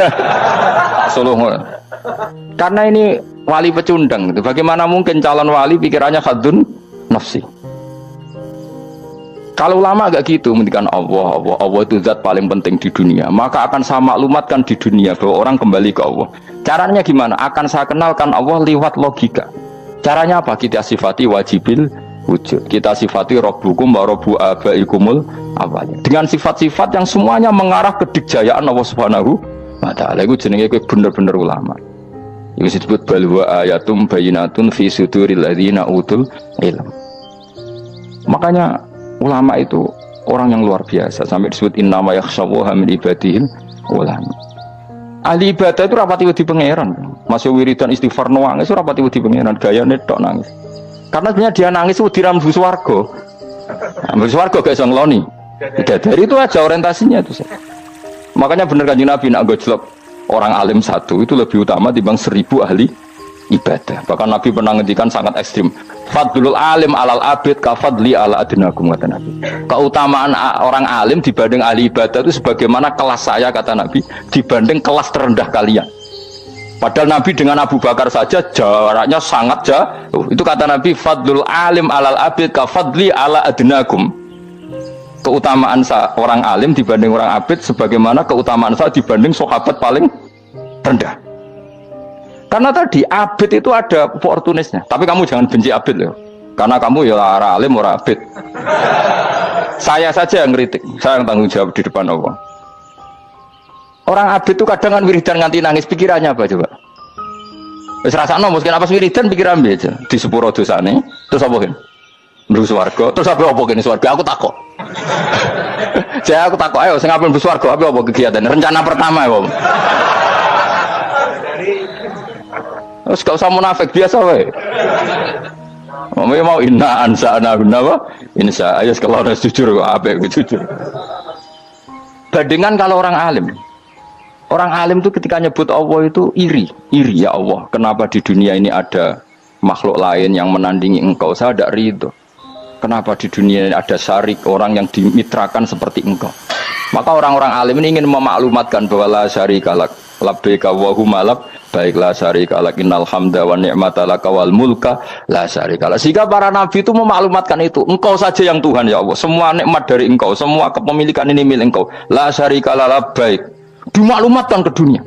Tak suluh. Karena ini wali pecundang itu. Bagaimana mungkin calon wali pikirannya khadun nafsi? Kalau ulama agak gitu, mendikan Allah itu zat paling penting di dunia. Maka akan saya maklumatkan di dunia bahwa orang kembali ke Allah. Caranya gimana? Akan saya kenalkan Allah lewat logika. Caranya apa? Kita sifati wajibil wujud. Kita sifati rabbukum wa rabbu abaikumul awalnya. Dengan sifat-sifat yang semuanya mengarah ke dikjayaan Allah Subhanahu wa ta'ala. Itu jenenge bener-bener ulama. Itu disebut balwa ayatum bayinatun fi suduril ladzina utul ilm. Makanya ulama itu orang yang luar biasa sampai disebut innama yakhshawaha min ibadihil ulama. Ahli ibadah itu rapati wedi pangeran. Masih wiridan istighfar nangis rapati wedi pangeran, gayane tok nangis. Karena sebenarnya dia nangis wedi ra mlebu swarga. Mlebu swarga gak iso ngloni. Dari itu aja orientasinya itu. Makanya bener Kanjeng Nabi nak gojlok orang alim satu itu lebih utama dibanding 1000 ahli ibadah. Bahkan Nabi pernah ngendikan sangat ekstrim. Fadlul alim alal abid kafadli ala adnakum kata Nabi. Keutamaan orang alim dibanding ahli ibadah itu sebagaimana kelas saya kata Nabi dibanding kelas terendah kalian. Padahal Nabi dengan Abu Bakar saja jaraknya sangat jauh. Itu kata Nabi fadlul alim alal abid kafadli ala adnakum. Keutamaan orang alim dibanding orang abid sebagaimana keutamaan saya dibanding sahabat paling rendah. Karena tadi abid itu ada oportunisnya. Tapi kamu jangan benci abid loh. Karena kamu ya orang alim, orang abid. Saya saja yang ngeritik. Saya yang tanggung jawab di depan Allah. Orang abid itu kadang kan wiridan nganti nangis. Pikirannya apa coba? Wis rasakno mungkin apa wiridan pikiran aja. Di sepuro dosane. Terus apa kan? Mlebu swarga. Terus apa kene swarga? Aku takok. Aku takok ayo sing ape mlebu swarga apa kegiatan? Rencana pertama ya, Om. Terus gak usah munafik biasa wae. Mau inna ansa'na apa? Insya ayo kalau harus jujur kok apik jujur. Bandingan kalau orang alim. Orang alim itu ketika nyebut Allah itu iri ya Allah. Kenapa di dunia ini ada makhluk lain yang menandingi engkau? Saya tidak ridho. Kenapa di dunia ini ada syarik orang yang dimitrakan seperti engkau? Maka orang-orang alim ini ingin memaklumatkan bahwa la syarika lak labbaika wa huma lak baiklah syarika lak innal hamda wa ni'mata laka wal mulka la syarika lak. Sehingga para nabi itu memaklumatkan itu, engkau saja yang Tuhan ya Allah, semua nikmat dari engkau, semua kepemilikan ini milik engkau, la syarika lak labbaik. Dimaklumatkan ke dunia.